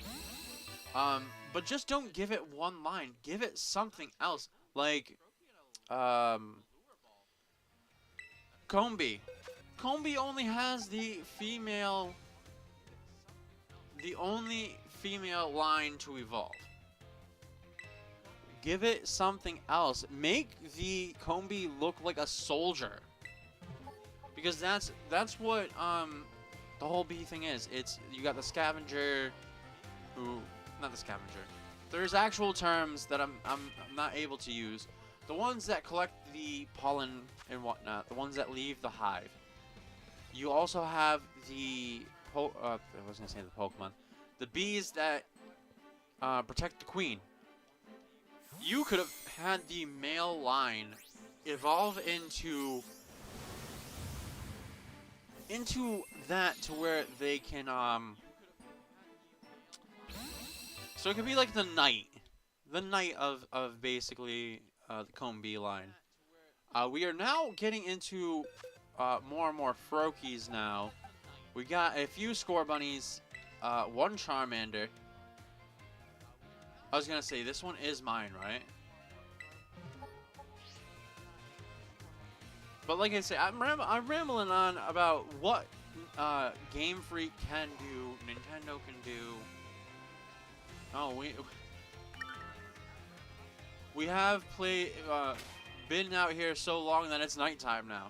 But just don't give it one line. Give it something else. Like, Combee. Combee only has the only female line to evolve. Give it something else. Make the Combee look like a soldier. Because that's what, the whole bee thing is. You got the scavenger, not the scavenger. There's actual terms that I'm not able to use. The ones that collect the pollen and whatnot. The ones that leave the hive. You also have I was gonna say the Pokemon. The bees that protect the queen. You could have had the male line evolve into that to where they can so it could be like the knight of basically the Combee line. We are now getting into more and more Froakies now. We got a few Scorbunnies, one Charmander. I was gonna say this one is mine, right? But like I say, I'm rambling on about what Game Freak can do, Nintendo can do. Oh, we have been out here so long that it's nighttime now.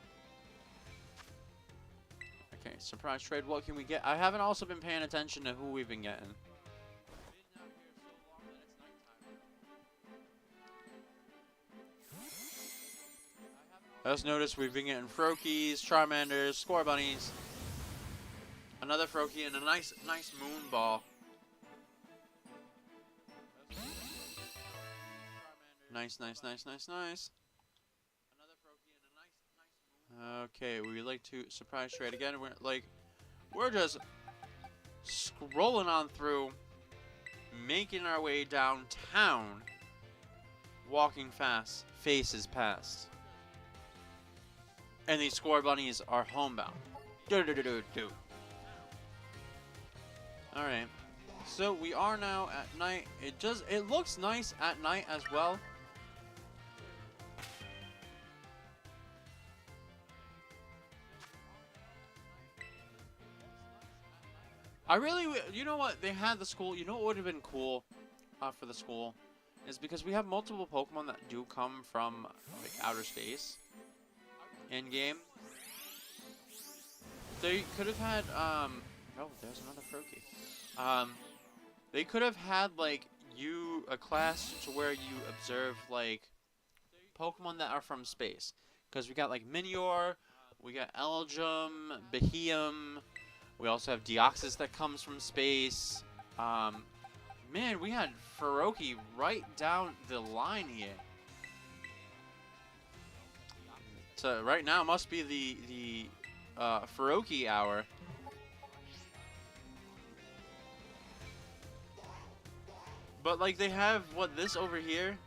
Okay, surprise trade. What can we get? I haven't also been paying attention to who we've been getting. I just noticed we've been getting Froakies, Charmanders, Scorbunnies, another Froakie, and a nice moon ball. Nice. Okay, we like to surprise trade again. We're just scrolling on through, making our way downtown, walking fast, faces past. And these Scorbunnies are homebound. Alright. So we are now at night. It looks nice at night as well. You know what? They had the school. You know what would have been cool for the school? Is because we have multiple Pokemon that do come from like outer space in game. They could have had oh, there's another Froakie. They could have had like a class to where you observe like Pokemon that are from space. Because we got like Minior, we got Eljum, Beheeyem, we also have Deoxys that comes from space. Man, we had Froakie right down the line here. So right now must be the Froakie hour. But like they have this over here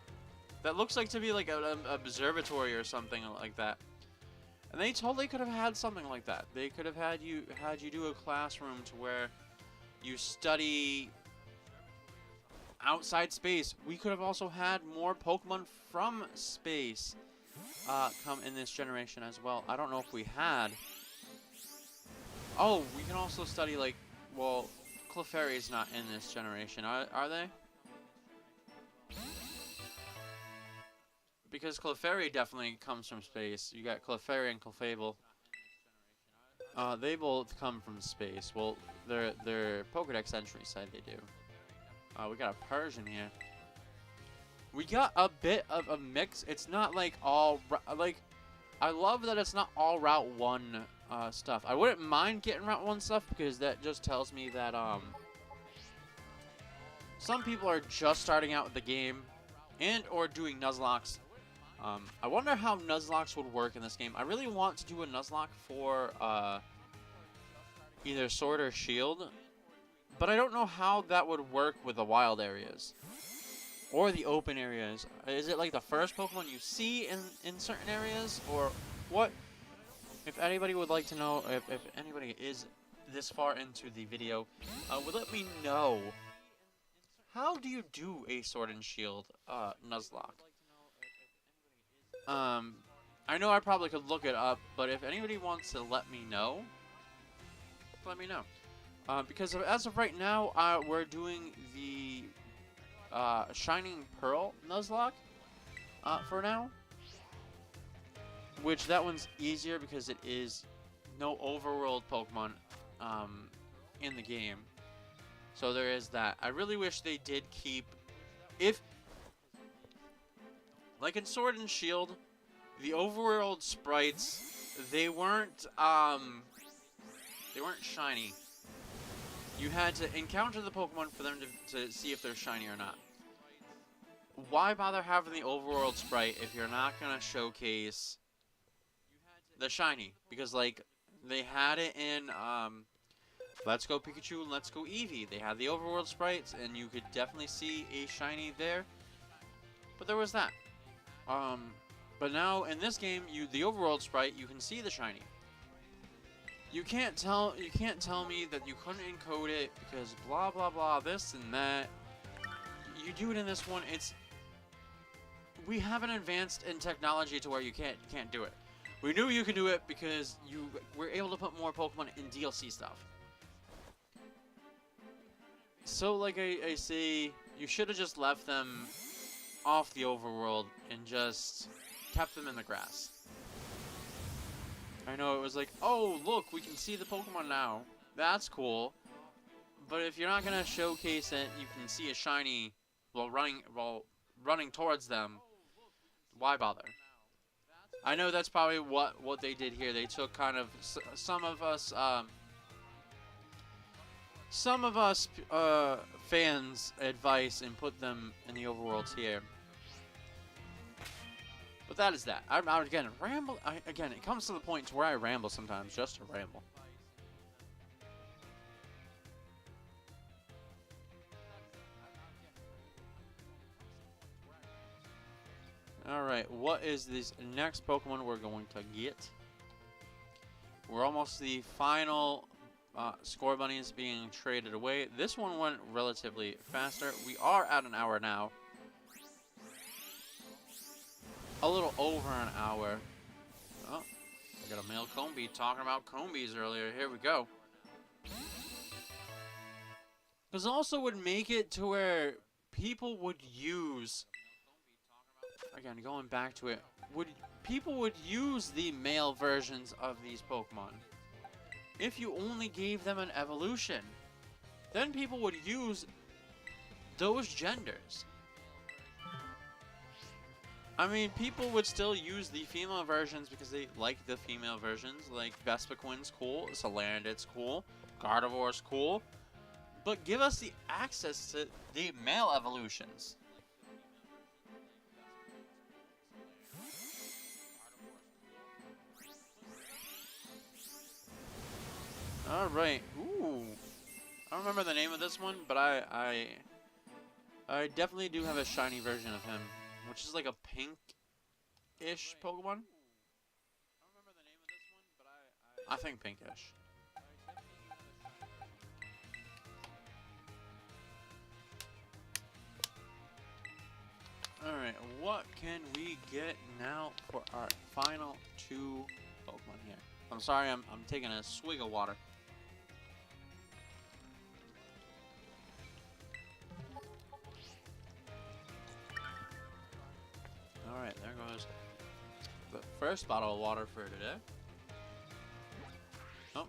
that looks like to be like an observatory or something like that. And they totally could have had something like that. They could have had you do a classroom to where you study outside space. We could have also had more Pokemon from space come in this generation as well. I don't know if we had. Oh, we can also study like, well, Clefairy is not in this generation, are they? Because Clefairy definitely comes from space. You got Clefairy and Clefable. They both come from space. Well, their Pokedex entry said they do. We got a Persian here. We got a bit of a mix. It's not like all like. I love that it's not all Route 1 stuff. I wouldn't mind getting Route 1 stuff because that just tells me that some people are just starting out with the game and or doing Nuzlocke. I wonder how Nuzlocke would work in this game. I really want to do a Nuzlocke for either Sword or Shield, but I don't know how that would work with the wild areas or the open areas. Is it like the first Pokemon you see in certain areas, or what? If anybody would like to know, if anybody is this far into the video, would let me know. How do you do a Sword and Shield Nuzlocke? I know I probably could look it up, but if anybody wants to let me know, let me know. Because as of right now, we're doing the Shining Pearl Nuzlocke for now. Which that one's easier because it is no overworld Pokemon in the game. So there is that. I really wish they did keep, like in Sword and Shield, the overworld sprites, they weren't shiny. You had to encounter the Pokemon for them to see if they're shiny or not. Why bother having the overworld sprite if you're not gonna showcase the shiny? Because like they had it in Let's Go Pikachu and Let's Go Eevee. They had the overworld sprites and you could definitely see a shiny there. But there was that. But now in this game, the overworld sprite, you can see the shiny. You can't tell me that you couldn't encode it because blah blah blah this and that. You do it in this one. We haven't advanced in technology to where you can't do it. We knew you could do it because you were able to put more Pokemon in DLC stuff. So like I say, you should have just left them off the overworld and just kept them in the grass. I know it was like, oh look, we can see the Pokemon now. That's cool. But if you're not gonna showcase it, you can see a shiny while running towards them. Why bother? I know that's probably what they did here. They took kind of some of us fans' advice and put them in the overworlds here. But that is that. Again, ramble. Again, it comes to the point to where I ramble sometimes, just to ramble. Alright, what is this next Pokemon we're going to get? We're almost to the final Score Bunnies being traded away. This one went relatively faster. We are at an hour now. A little over an hour. Oh, I got a male Combee talking about Combees earlier. Here we go. This also would make it to where people would use... Again, going back to it, people would use the male versions of these Pokemon if you only gave them an evolution. Then people would use those genders. I mean, people would still use the female versions because they like the female versions. Like, Vespiquen's cool, Salandit's cool, Gardevoir's cool. But give us the access to the male evolutions. Alright, ooh. I don't remember the name of this one, but I definitely do have a shiny version of him, which is like a pink-ish Pokemon. I think pinkish. Alright, what can we get now for our final two Pokemon here? I'm sorry, I'm taking a swig of water. Alright, there goes the first bottle of water for today. Oh,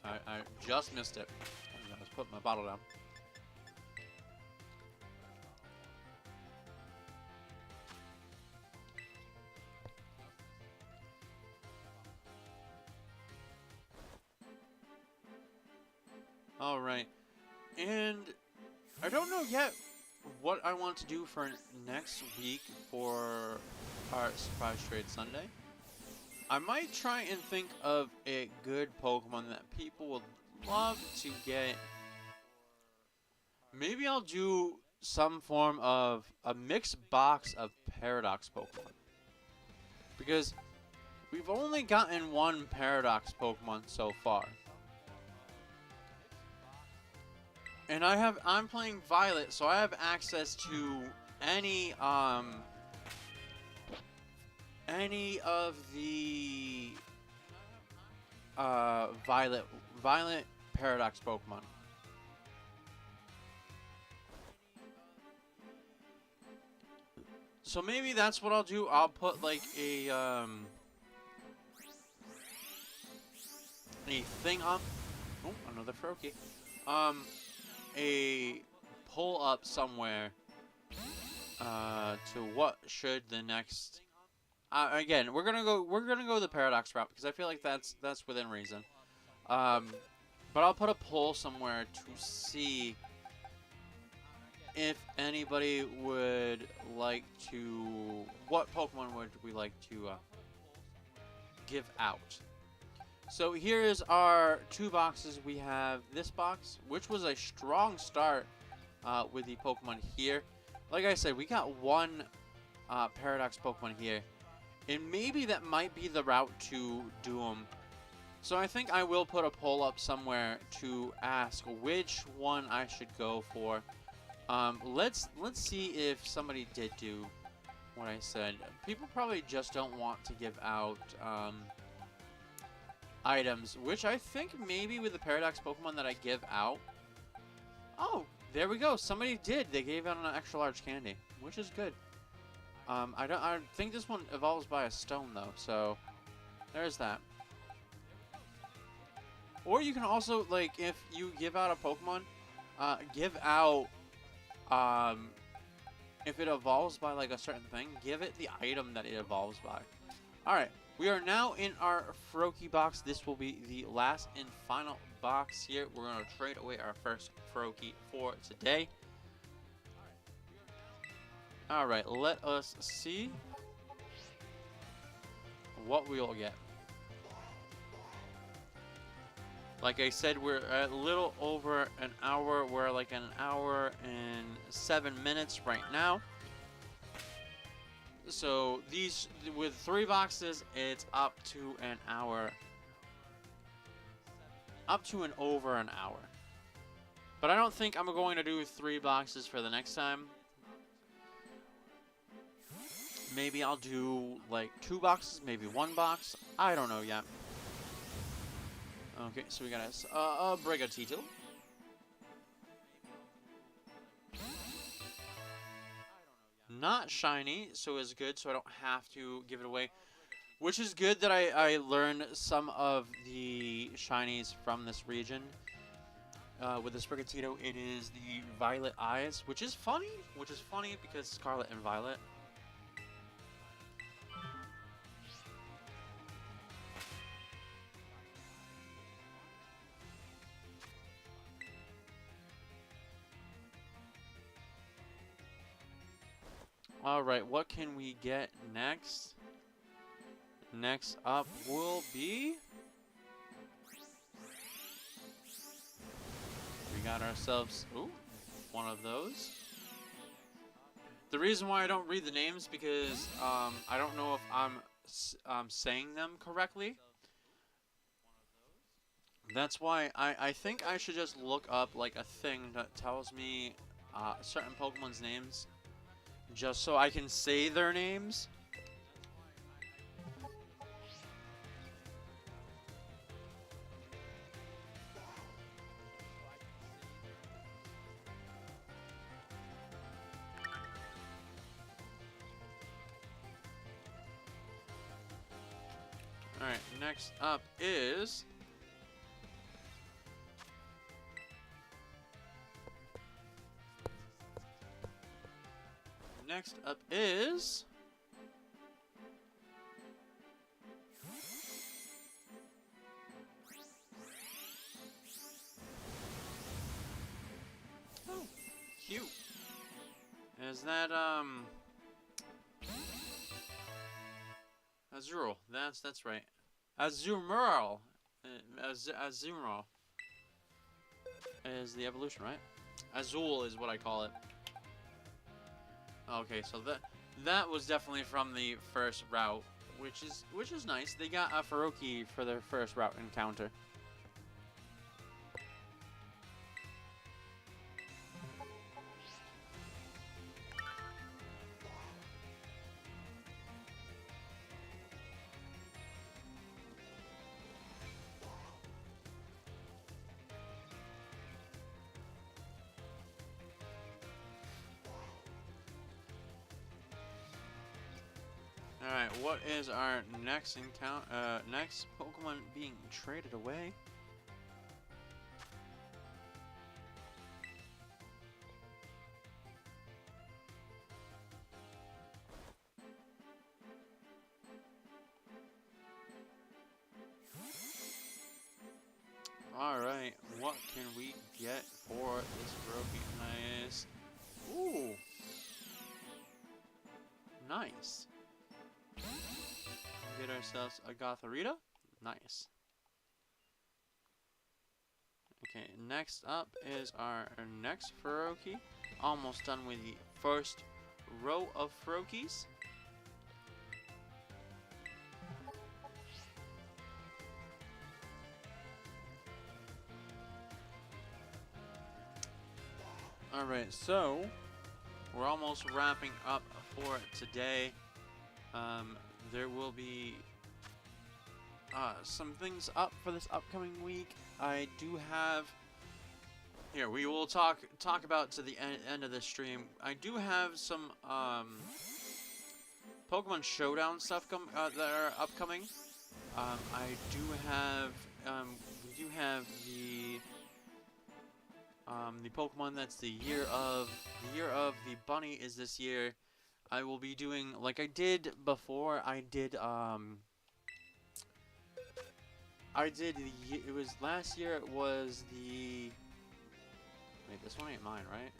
I just missed it. I was putting my bottle down. Alright, and I don't know yet what I want to do for next week for our Surprise Trade Sunday. I might try and think of a good Pokemon that people would love to get. Maybe I'll do some form of a mixed box of Paradox Pokemon. Because we've only gotten one Paradox Pokemon so far. And I'm playing Violet, so I have access to any of the Violet Paradox Pokemon. So maybe that's what I'll do. I'll put like a thing up. Oh, another Froakie. A pull up somewhere to what should the next again we're gonna go the Paradox route because I feel like that's within reason, but I'll put a poll somewhere to see if anybody would like to, what Pokemon would we like to give out. So here is our two boxes. We have this box, which was a strong start with the Pokemon here. Like I said, we got one Paradox Pokemon here. And maybe that might be the route to Doom. So I think I will put a poll up somewhere to ask which one I should go for. Let's see if somebody did do what I said. People probably just don't want to give out items, which I think maybe with the Paradox Pokemon that I give out. Oh, there we go. Somebody did. They gave out an extra large candy, which is good. I think this one evolves by a stone though, so there's that. Or you can also, like, if you give out a Pokemon, give out, if it evolves by like a certain thing, give it the item that it evolves by. Alright, we are now in our Froakie box. This will be the last and final box here. We're going to trade away our first Froakie for today. Alright, let us see what we'll get. Like I said, we're a little over an hour. We're like an hour and 7 minutes right now. So these, with 3 boxes, it's up to an hour. Up to and over an hour. But I don't think I'm going to do 3 boxes for the next time. Maybe I'll do like 2 boxes, maybe 1 box. I don't know yet. Okay, so we got a Brigatito. Not shiny, so it's good, so I don't have to give it away. Which is good that I learned some of the shinies from this region. With this Brigatito, it is the Violet Eyes, which is funny because Scarlet and Violet. Alright, what can we get next? Next up will be... we got ourselves... ooh, one of those. The reason why I don't read the names because I don't know if I'm saying them correctly. That's why I think I should just look up like a thing that tells me certain Pokemon's names. Just so I can say their names. Alright, next up is... next up is... oh, cute. Is that, Azurill. That's right. Azumarill. Azumarill is the evolution, right? Azul is what I call it. Okay, so that was definitely from the first route, which is nice. They got a Froakie for their first route encounter. Alright, what is our next encounter? Next Pokemon being traded away? Alright, what can we get for this Froakie? Nice. Ooh. Nice. Get ourselves a Gothorita. Nice. Okay, next up is our next Froakie. Almost done with the first row of Froakies. Alright, so we're almost wrapping up for today. There will be some things up for this upcoming week. I do have... here, we will talk about to the end of the stream. I do have some Pokemon Showdown stuff that are upcoming. I do have, we do have the Pokemon that's the year of the bunny is this year. I will be doing like I did before. It was last year. It was the. Wait, this one ain't mine, right?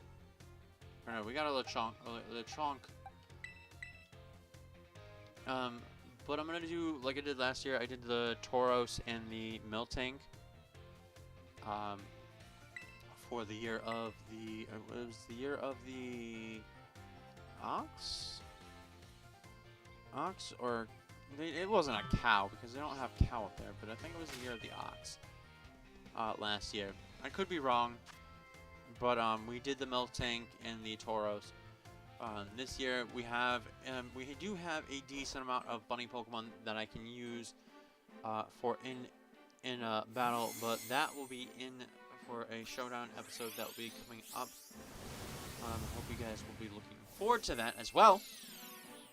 Or no, we got a Lechonk. Lechonk. But I'm gonna do like I did last year. I did the Tauros and the Miltank. For the year of the. It was the year of the. Ox? Ox or. It wasn't a cow because they don't have cow up there, but I think it was the year of the ox. Last year. I could be wrong, but we did the Miltank and the Tauros. This year we do have a decent amount of bunny Pokemon that I can use for in battle, but that will be in for a showdown episode that will be coming up. I hope you guys will be looking forward to that as well.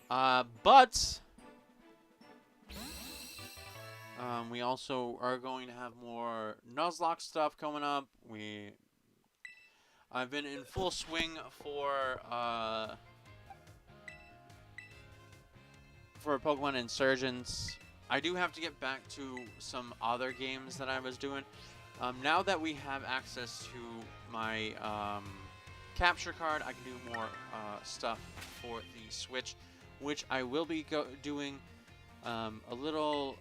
But we also are going to have more Nuzlocke stuff coming up. I've been in full swing for Pokemon Insurgents. I do have to get back to some other games that I was doing. Now that we have access to my capture card, I can do more stuff for the Switch, which I will be doing a little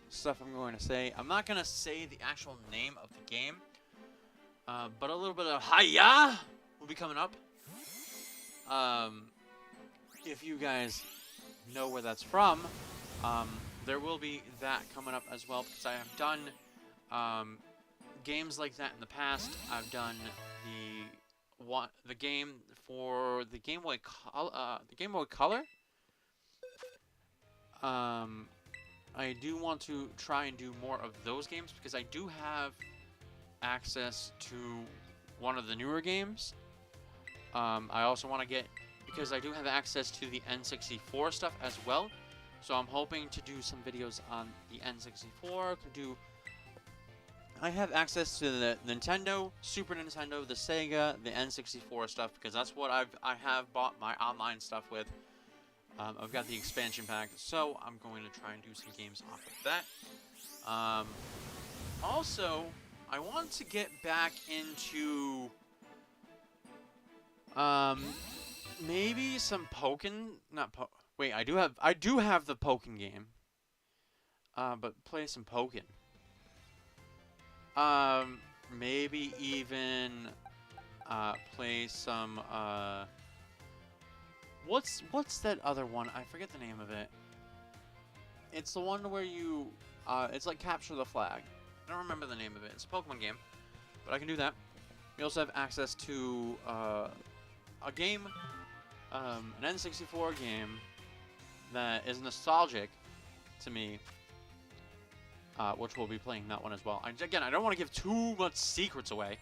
stuff I'm going to say. I'm not going to say the actual name of the game, but a little bit of Hiya will be coming up. If you guys know where that's from, there will be that coming up as well, because I have done games like that in the past. I've done the game for the Game Boy Color. I do want to try and do more of those games because I do have access to one of the newer games. I also want to get, because I do have access to the N64 stuff as well. So I'm hoping to do some videos on the N64. I have access to the Nintendo, Super Nintendo, the Sega, the N64 stuff, because that's what I have bought my online stuff with. I've got the expansion pack, so I'm going to try and do some games off of that. Also, I want to get back into maybe some Wait, I do have the Pokken game. But play some Pokken. Maybe even play some what's that other one? I forget the name of it. It's the one where you it's like Capture the Flag. I don't remember the name of it. It's a Pokemon game, but I can do that. We also have access to a game, an N64 game that is nostalgic to me, which we'll be playing that one as well. Again, I don't want to give too much secrets away,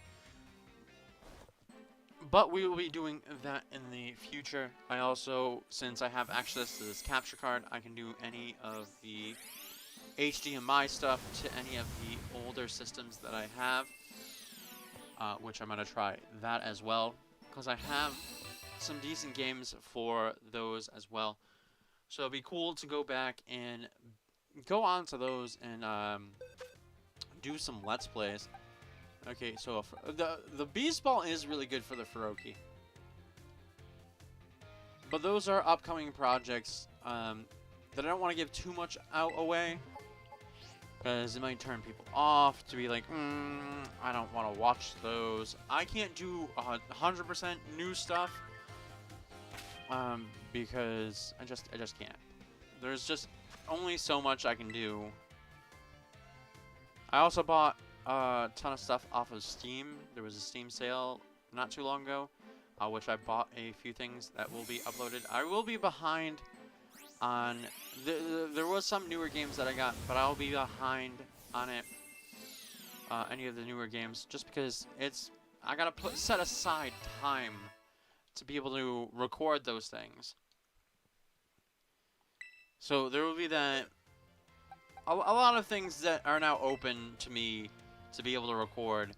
but we will be doing that in the future. I also, since I have access to this capture card, I can do any of the HDMI stuff to any of the older systems that I have, which I'm going to try that as well, because I have some decent games for those as well. So it'd be cool to go back and go on to those and do some Let's Plays. Okay, so the Beast Ball is really good for the Feroki. But those are upcoming projects that I don't want to give too much away, because it might turn people off to be like, I don't want to watch those. I can't do 100% new stuff because I just can't. There's just only so much I can do. I also bought a ton of stuff off of Steam. There was a Steam sale not too long ago, which I bought a few things that will be uploaded. I will be behind on there was some newer games that I got, but I'll be behind on it. Any of the newer games, just because I gotta set aside time to be able to record those things. So there will be that. A lot of things that are now open to me to be able to record.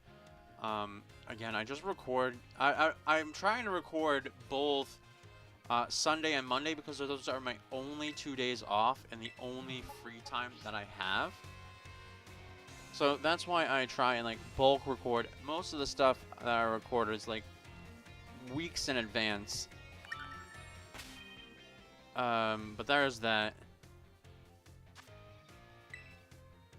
Again, I just record. I'm trying to record both Sunday and Monday because those are my only 2 days off and the only free time that I have. So that's why I try and like bulk record. Most of the stuff that I record is like weeks in advance. But there's that.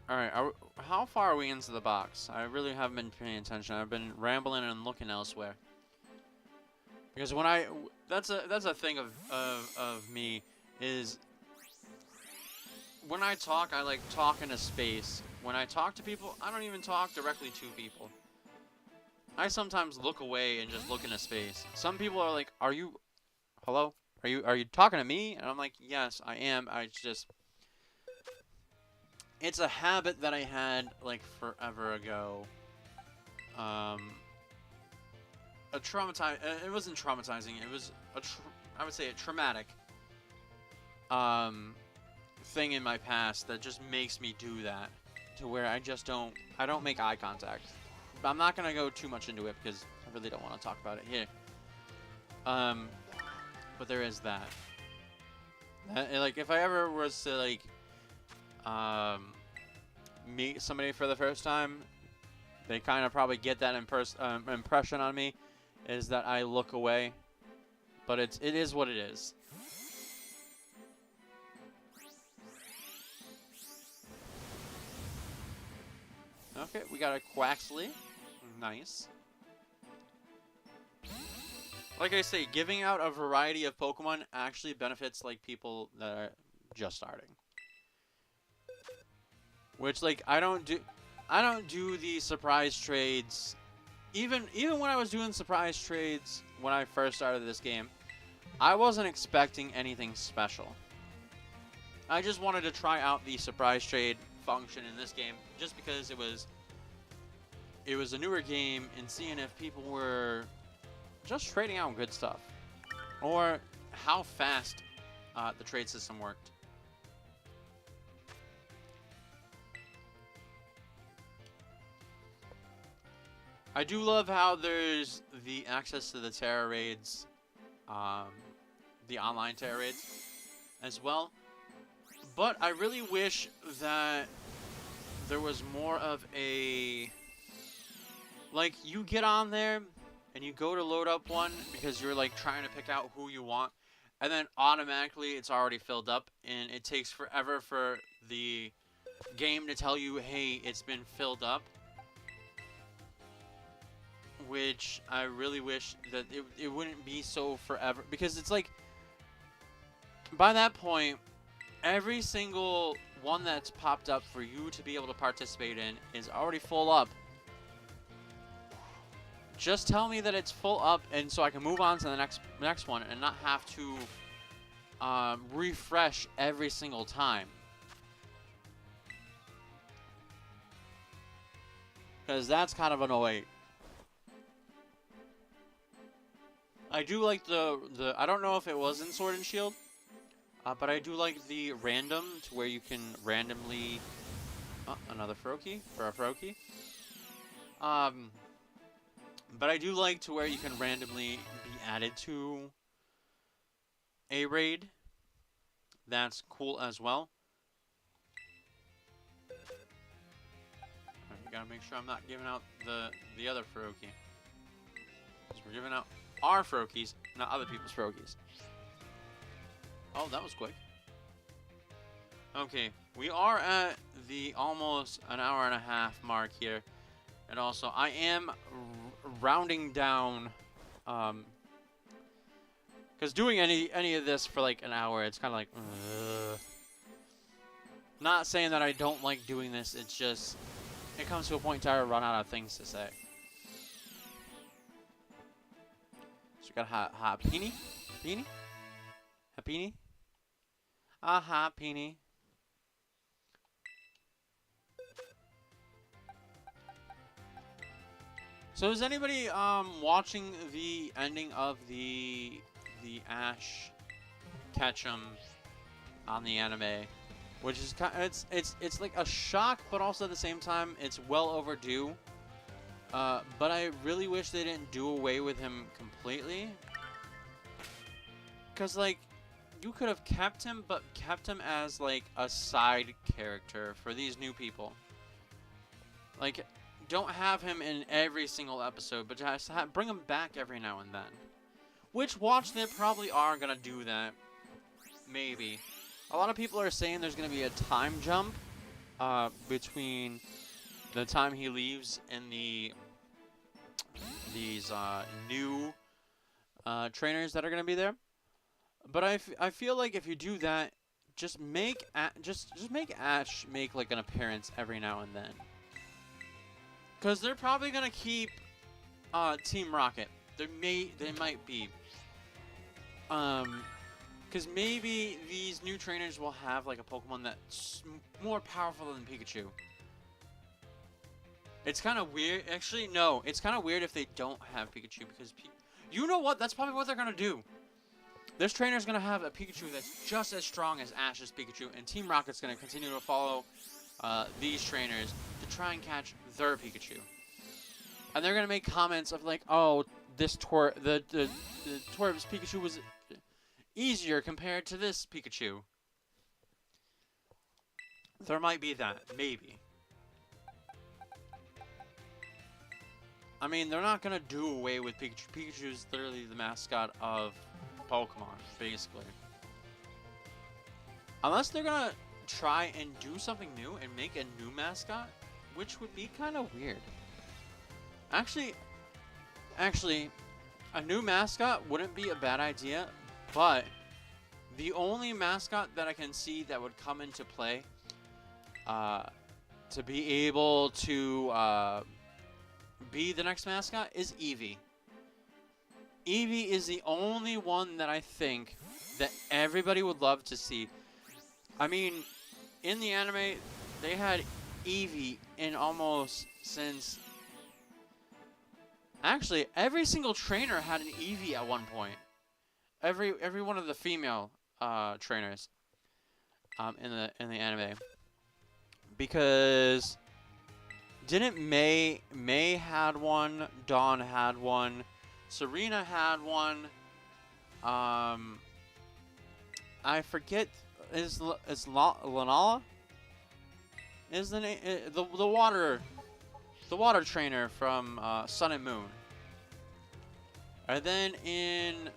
Alright, how far are we into the box? I really haven't been paying attention. I've been rambling and looking elsewhere. Because when that's a thing of me, is when I talk, I like talk in a space. When I talk to people, I don't even talk directly to people. I sometimes look away and just look into space. Some people are like, "Are you, hello? Are you talking to me?" And I'm like, "Yes, I am. It's a habit that I had like forever ago. It wasn't traumatizing. It was I would say a traumatic thing in my past that just makes me do that, to where I don't make eye contact. But I'm not gonna go too much into it because I really don't want to talk about it here. But there is that. Like if I ever was to like meet somebody for the first time, they kind of probably get that impression on me, is that I look away. But it is what it is. Okay, we got a Quaxley. Nice. Like I say, giving out a variety of Pokemon actually benefits like people that are just starting. Which like I don't do the surprise trades. Even when I was doing surprise trades when I first started this game, I wasn't expecting anything special. I just wanted to try out the surprise trade function in this game just because it was a newer game, and seeing if people were just trading out good stuff or how fast the trade system worked. I do love how there's the access to the Terra raids, the online Terra raids as well. But I really wish that there was more of a, like, you get on there and you go to load up one because you're like trying to pick out who you want, and then automatically it's already filled up and it takes forever for the game to tell you, hey, it's been filled up. Which I really wish that it wouldn't be so forever, because it's like by that point every single one that's popped up for you to be able to participate in is already full up. Just tell me that it's full up, and so I can move on to the next one and not have to refresh every single time. Because that's kind of annoying. I do like the I don't know if it was in Sword and Shield, but I do like the random, to where you can randomly another Froakie for a Froakie. But I do like to where you can randomly be added to a raid. That's cool as well. I gotta make sure I'm not giving out the other Froakie, because we're giving out our Froakies, not other people's Froakies. Oh, that was quick. Okay, we are at the almost an hour and a half mark here. And also, I am rounding down, because doing any of this for like an hour, it's kind of like, not saying that I don't like doing this, it's just, it comes to a point where I run out of things to say. So we got Happiny? Happiny? Happiny. So is anybody watching the ending of the Ash Ketchum on the anime, which is it's like a shock, but also at the same time it's well overdue. But I really wish they didn't do away with him completely, because like you could have kept him, but kept him as like a side character for these new people. Like, don't have him in every single episode, but just bring him back every now and then. Which Watch They probably are gonna do that. Maybe. A lot of people are saying there's gonna be a time jump between the time he leaves and these new trainers that are gonna be there. But I feel like if you do that, just make Ash make like an appearance every now and then. Cause they're probably gonna keep Team Rocket. They might be. Cause maybe these new trainers will have like a Pokemon that's more powerful than Pikachu. It's kind of weird. Actually, no. It's kind of weird if they don't have Pikachu because you know what? That's probably what they're gonna do. This trainer's gonna have a Pikachu that's just as strong as Ash's Pikachu, and Team Rocket's gonna continue to follow these trainers to try and catch their Pikachu. And they're gonna make comments of like, "Oh, this the Torv's Pikachu was easier compared to this Pikachu." There might be that, maybe. I mean, they're not gonna do away with Pikachu. Pikachu is literally the mascot of Pokemon, basically. Unless they're gonna try and do something new and make a new mascot, which would be kind of weird. Actually, a new mascot wouldn't be a bad idea, but the only mascot that I can see that would come into play to be able to be the next mascot is Eevee. Eevee is the only one that I think that everybody would love to see. I mean, in the anime, they had Eevee in almost since... Actually, every single trainer had an Eevee at one point. Every one of the female trainers in the anime. Because didn't May had one, Dawn had one, Serena had one. I forget. Is Lunala? Is the name the water trainer from Sun and Moon? And then in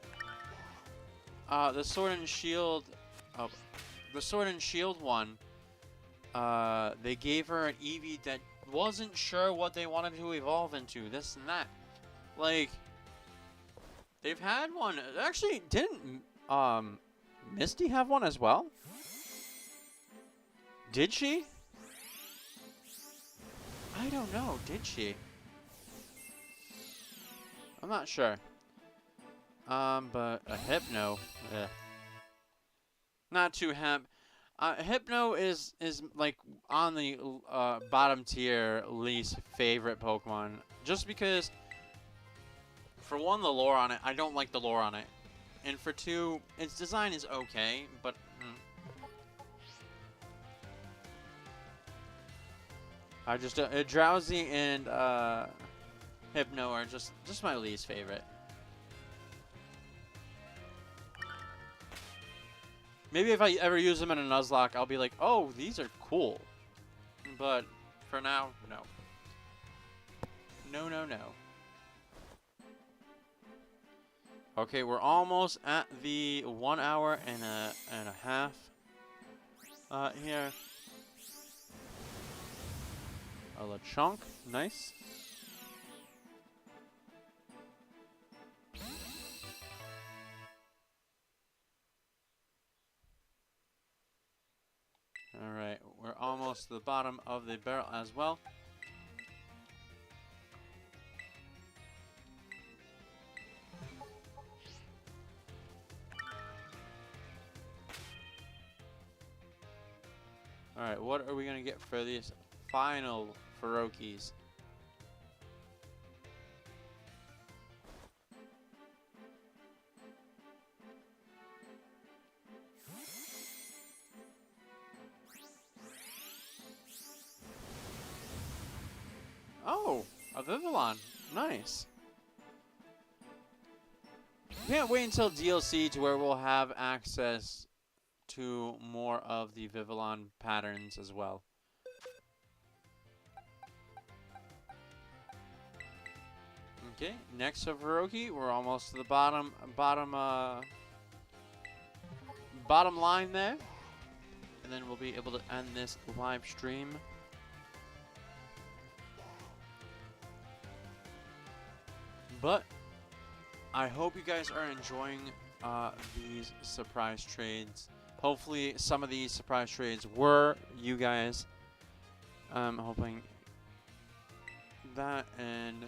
the Sword and Shield, one, they gave her an Eevee that wasn't sure what they wanted to evolve into. This and that, like. They've had one. Actually, didn't Misty have one as well? Did she? I don't know. Did she? I'm not sure. But a Hypno. Not too Hypno is like on the bottom tier least favorite Pokemon, just because. For one, the lore on it, I don't like the lore on it. And for two, its design is okay, but... I just... Drowsy and Hypno are just my least favorite. Maybe if I ever use them in a Nuzlocke, I'll be like, oh, these are cool. But for now, no. No, no, no. Okay, we're almost at the 1 hour and a half here. A Lechonk, nice. All right, we're almost to the bottom of the barrel as well. Alright, what are we going to get for these final Ferokis? Oh, a Vivillon. Nice. Can't wait until DLC to where we'll have access to more of the Vivillon patterns as well. Okay, next to Veroki, we're almost to the bottom line there. And then we'll be able to end this live stream. But I hope you guys are enjoying these surprise trades. Hopefully some of these surprise trades were you guys. I'm hoping that, and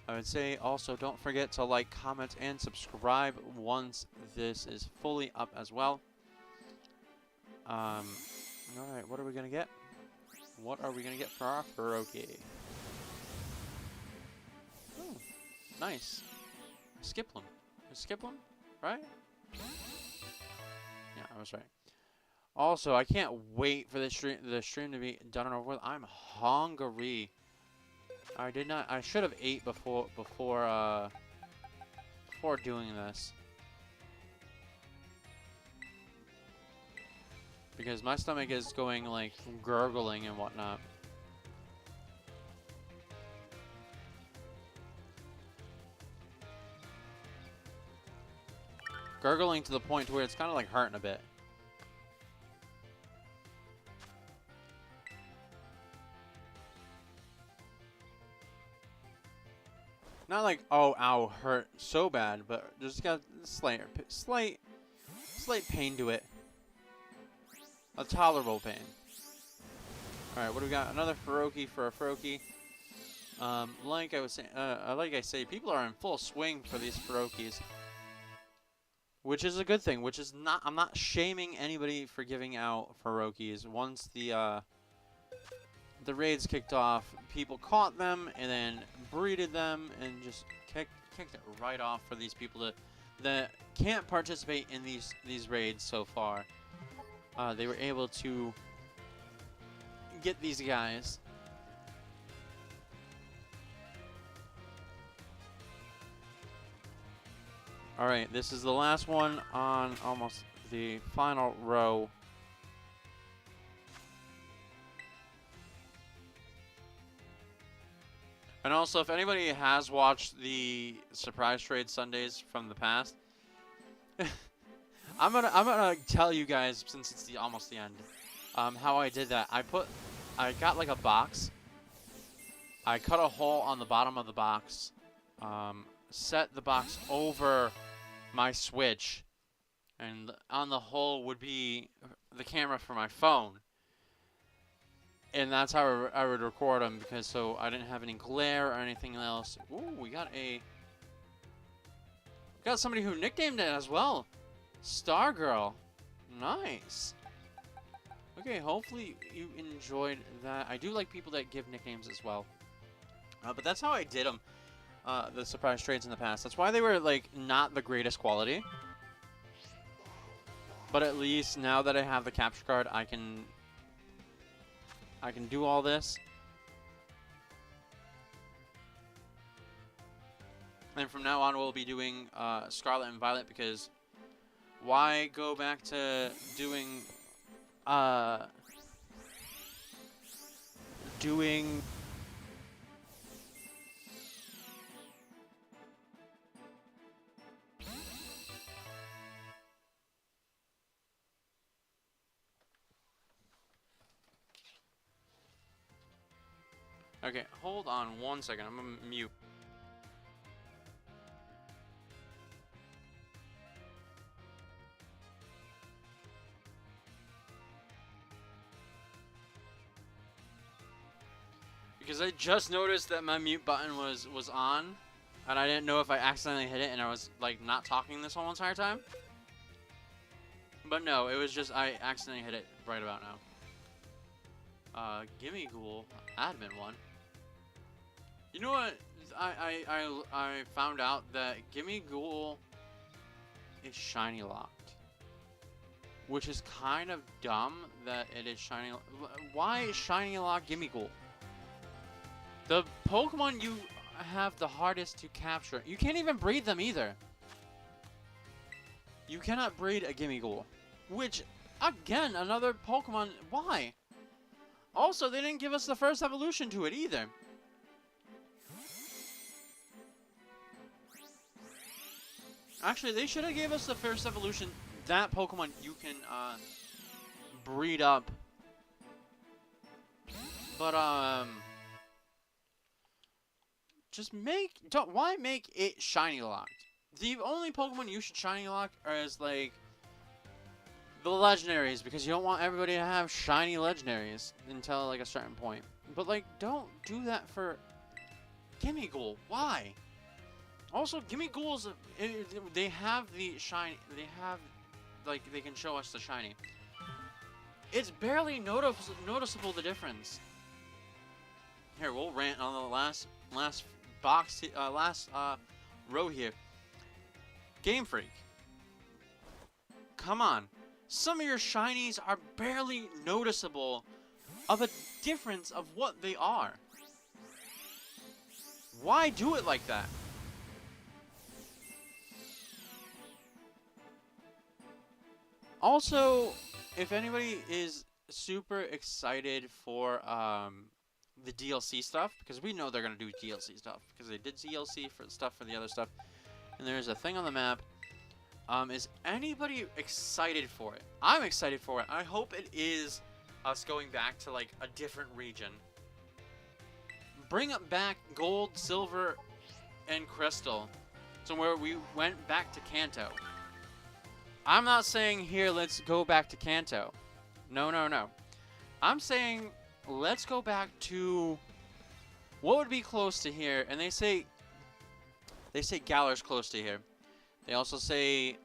I would say also don't forget to like, comment, and subscribe once this is fully up as well. Alright, what are we going to get? What are we going to get for our Veroki? Oh, nice. Skiploom. Skiploom, right? Yeah, I was right. Also, I can't wait for the stream to be done and over with. I'm hungry. I should have ate before doing this. Because my stomach is going like gurgling and whatnot. Gurgling to the point where it's kind of like hurting a bit. Not like, oh, ow, hurt so bad, but just got slight pain to it. A tolerable pain. Alright, what do we got? Another Veroki for a Veroki. Like I say, people are in full swing for these Verokis. Which is a good thing, which is not, I'm not shaming anybody for giving out Verokis. Once the raids kicked off, people caught them and then breeded them and just kicked it right off for these people that can't participate in these raids so far. They were able to get these guys. Alright, this is the last one on almost the final row. And also, if anybody has watched the surprise trade Sundays from the past, I'm gonna tell you guys, since it's almost the end, how I did that. I got like a box. I cut a hole on the bottom of the box, set the box over my Switch, and on the hole would be the camera for my phone. And that's how I would record them, because so I didn't have any glare or anything else. Ooh, we got somebody who nicknamed it as well. Stargirl. Nice. Okay, hopefully you enjoyed that. I do like people that give nicknames as well. But that's how I did them, the surprise trades in the past. That's why they were, like, not the greatest quality. But at least now that I have the capture card, I can do all this. And from now on, we'll be doing Scarlet and Violet, because why go back to doing Okay, hold on 1 second. I'm gonna mute. Because I just noticed that my mute button was on, and I didn't know if I accidentally hit it and I was like not talking this whole entire time. But no, it was just I accidentally hit it right about now. Gimme Ghoul, admin one. You know what? I found out that Gimme Ghoul is shiny locked, which is kind of dumb that it is shiny. Why is shiny lock Gimme Ghoul? The Pokemon you have the hardest to capture, you can't even breed them either. You cannot breed a Gimmighoul, which, again, another Pokemon. Why? Also, they didn't give us the first evolution to it either. Actually, they should have gave us the first evolution. That Pokemon you can breed up. But just why make it shiny locked? The only Pokemon you should shiny lock is like the legendaries, because you don't want everybody to have shiny legendaries until like a certain point. But like, don't do that for Gimmighoul. Why? Also, Gimmighoul's they have the shiny. They have like they can show us the shiny. It's barely noticeable the difference. Here, we'll rant on the last box, last row here. Game Freak. Come on. Some of your shinies are barely noticeable of a difference of what they are. Why do it like that? Also, if anybody is super excited for the DLC stuff, because we know they're going to do DLC stuff, because they did DLC for stuff for the other stuff, and there's a thing on the map. Is anybody excited for it? I'm excited for it. I hope it is us going back to like a different region. Bring up back Gold, Silver, and Crystal. So where we went back to Kanto. I'm not saying here let's go back to Kanto. No, no, no. I'm saying let's go back to what would be close to here. And they say Galar's close to here. They also say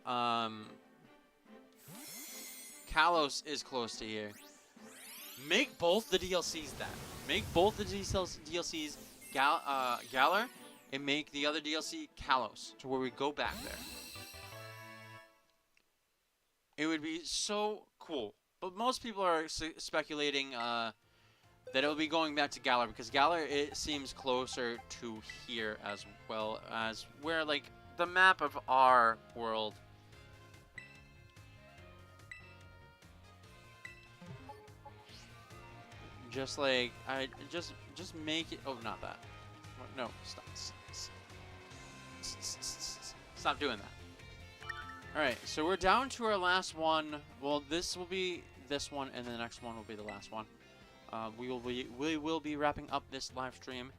Kalos is close to here. Make both the DLCs that. Make both the DLCs Galar, and make the other DLC Kalos, to where we go back there. It would be so cool. But most people are speculating that it will be going back to Galar, because Galar, it seems closer to here as well as where like the map of our world. Just like just make it. Oh, not that. No, stop. Stop doing that. All right, so we're down to our last one. Well, this will be this one, and the next one will be the last one. We will be wrapping up this live stream.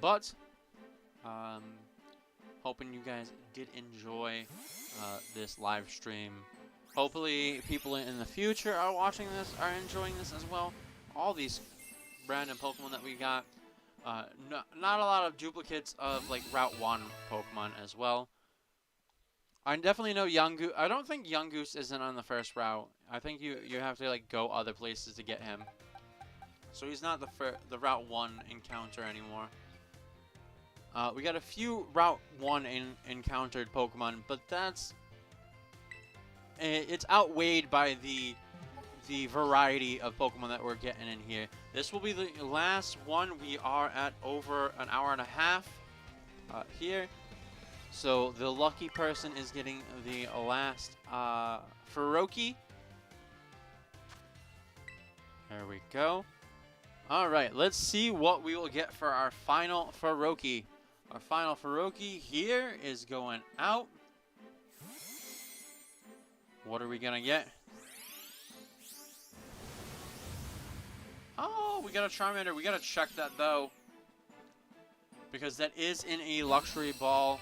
But hoping you guys did enjoy this live stream. Hopefully people in the future are watching this, are enjoying this as well. All these random Pokemon that we got. Not a lot of duplicates of like Route 1 Pokemon as well. I definitely know Yungoos. I don't think Yungoos isn't on the first route. I think you have to like go other places to get him. So he's not the Route 1 encounter anymore. We got a few Route 1 encountered Pokemon, but it's outweighed by the variety of Pokemon that we're getting in here. This will be the last one. We are at over an hour and a half here. So the lucky person is getting the last Faroki. There we go. All right, let's see what we will get for our final Faroki. Our final Faroki here is going out. What are we gonna get? Oh, we got a Charmander. We gotta check that though, because that is in a luxury ball,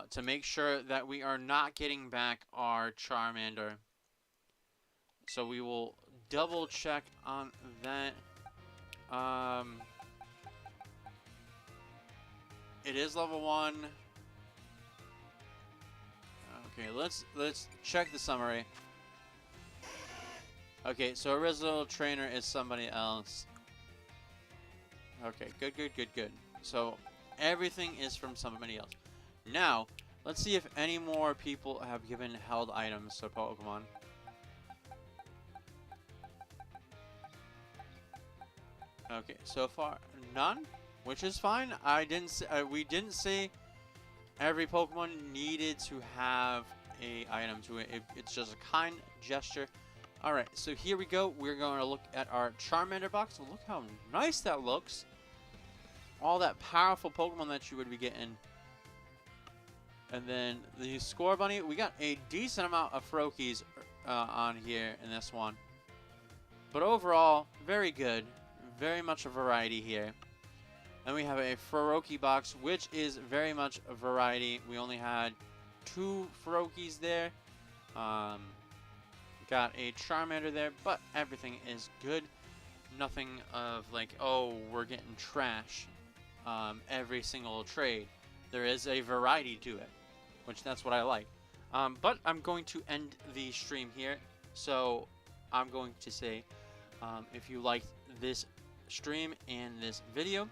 to make sure that we are not getting back our Charmander. So we will double check on that. It is level 1. Okay, let's check the summary. Okay, so original trainer is somebody else. Okay, good. So everything is from somebody else. Now, let's see if any more people have given held items to Pokemon. Okay, so far none, which is fine. We didn't say every Pokemon needed to have a item to it. It's just a kind gesture. All right, so here we go. We're going to look at our Charmander box. Look how nice that looks. All that powerful Pokemon that you would be getting. And then the Score Bunny. We got a decent amount of Froakies on here in this one. But overall, very good. Very much a variety here. Then we have a Froakie box, which is very much a variety. We only had 2 Froakies there. Got a Charmander there, but everything is good. Nothing of like, oh, we're getting trash every single trade. There is a variety to it, which that's what I like. But I'm going to end the stream here. So I'm going to say, if you liked this stream and this video,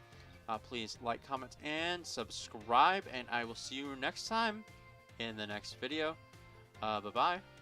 please like, comment, and subscribe. And I will see you next time in the next video. Bye-bye.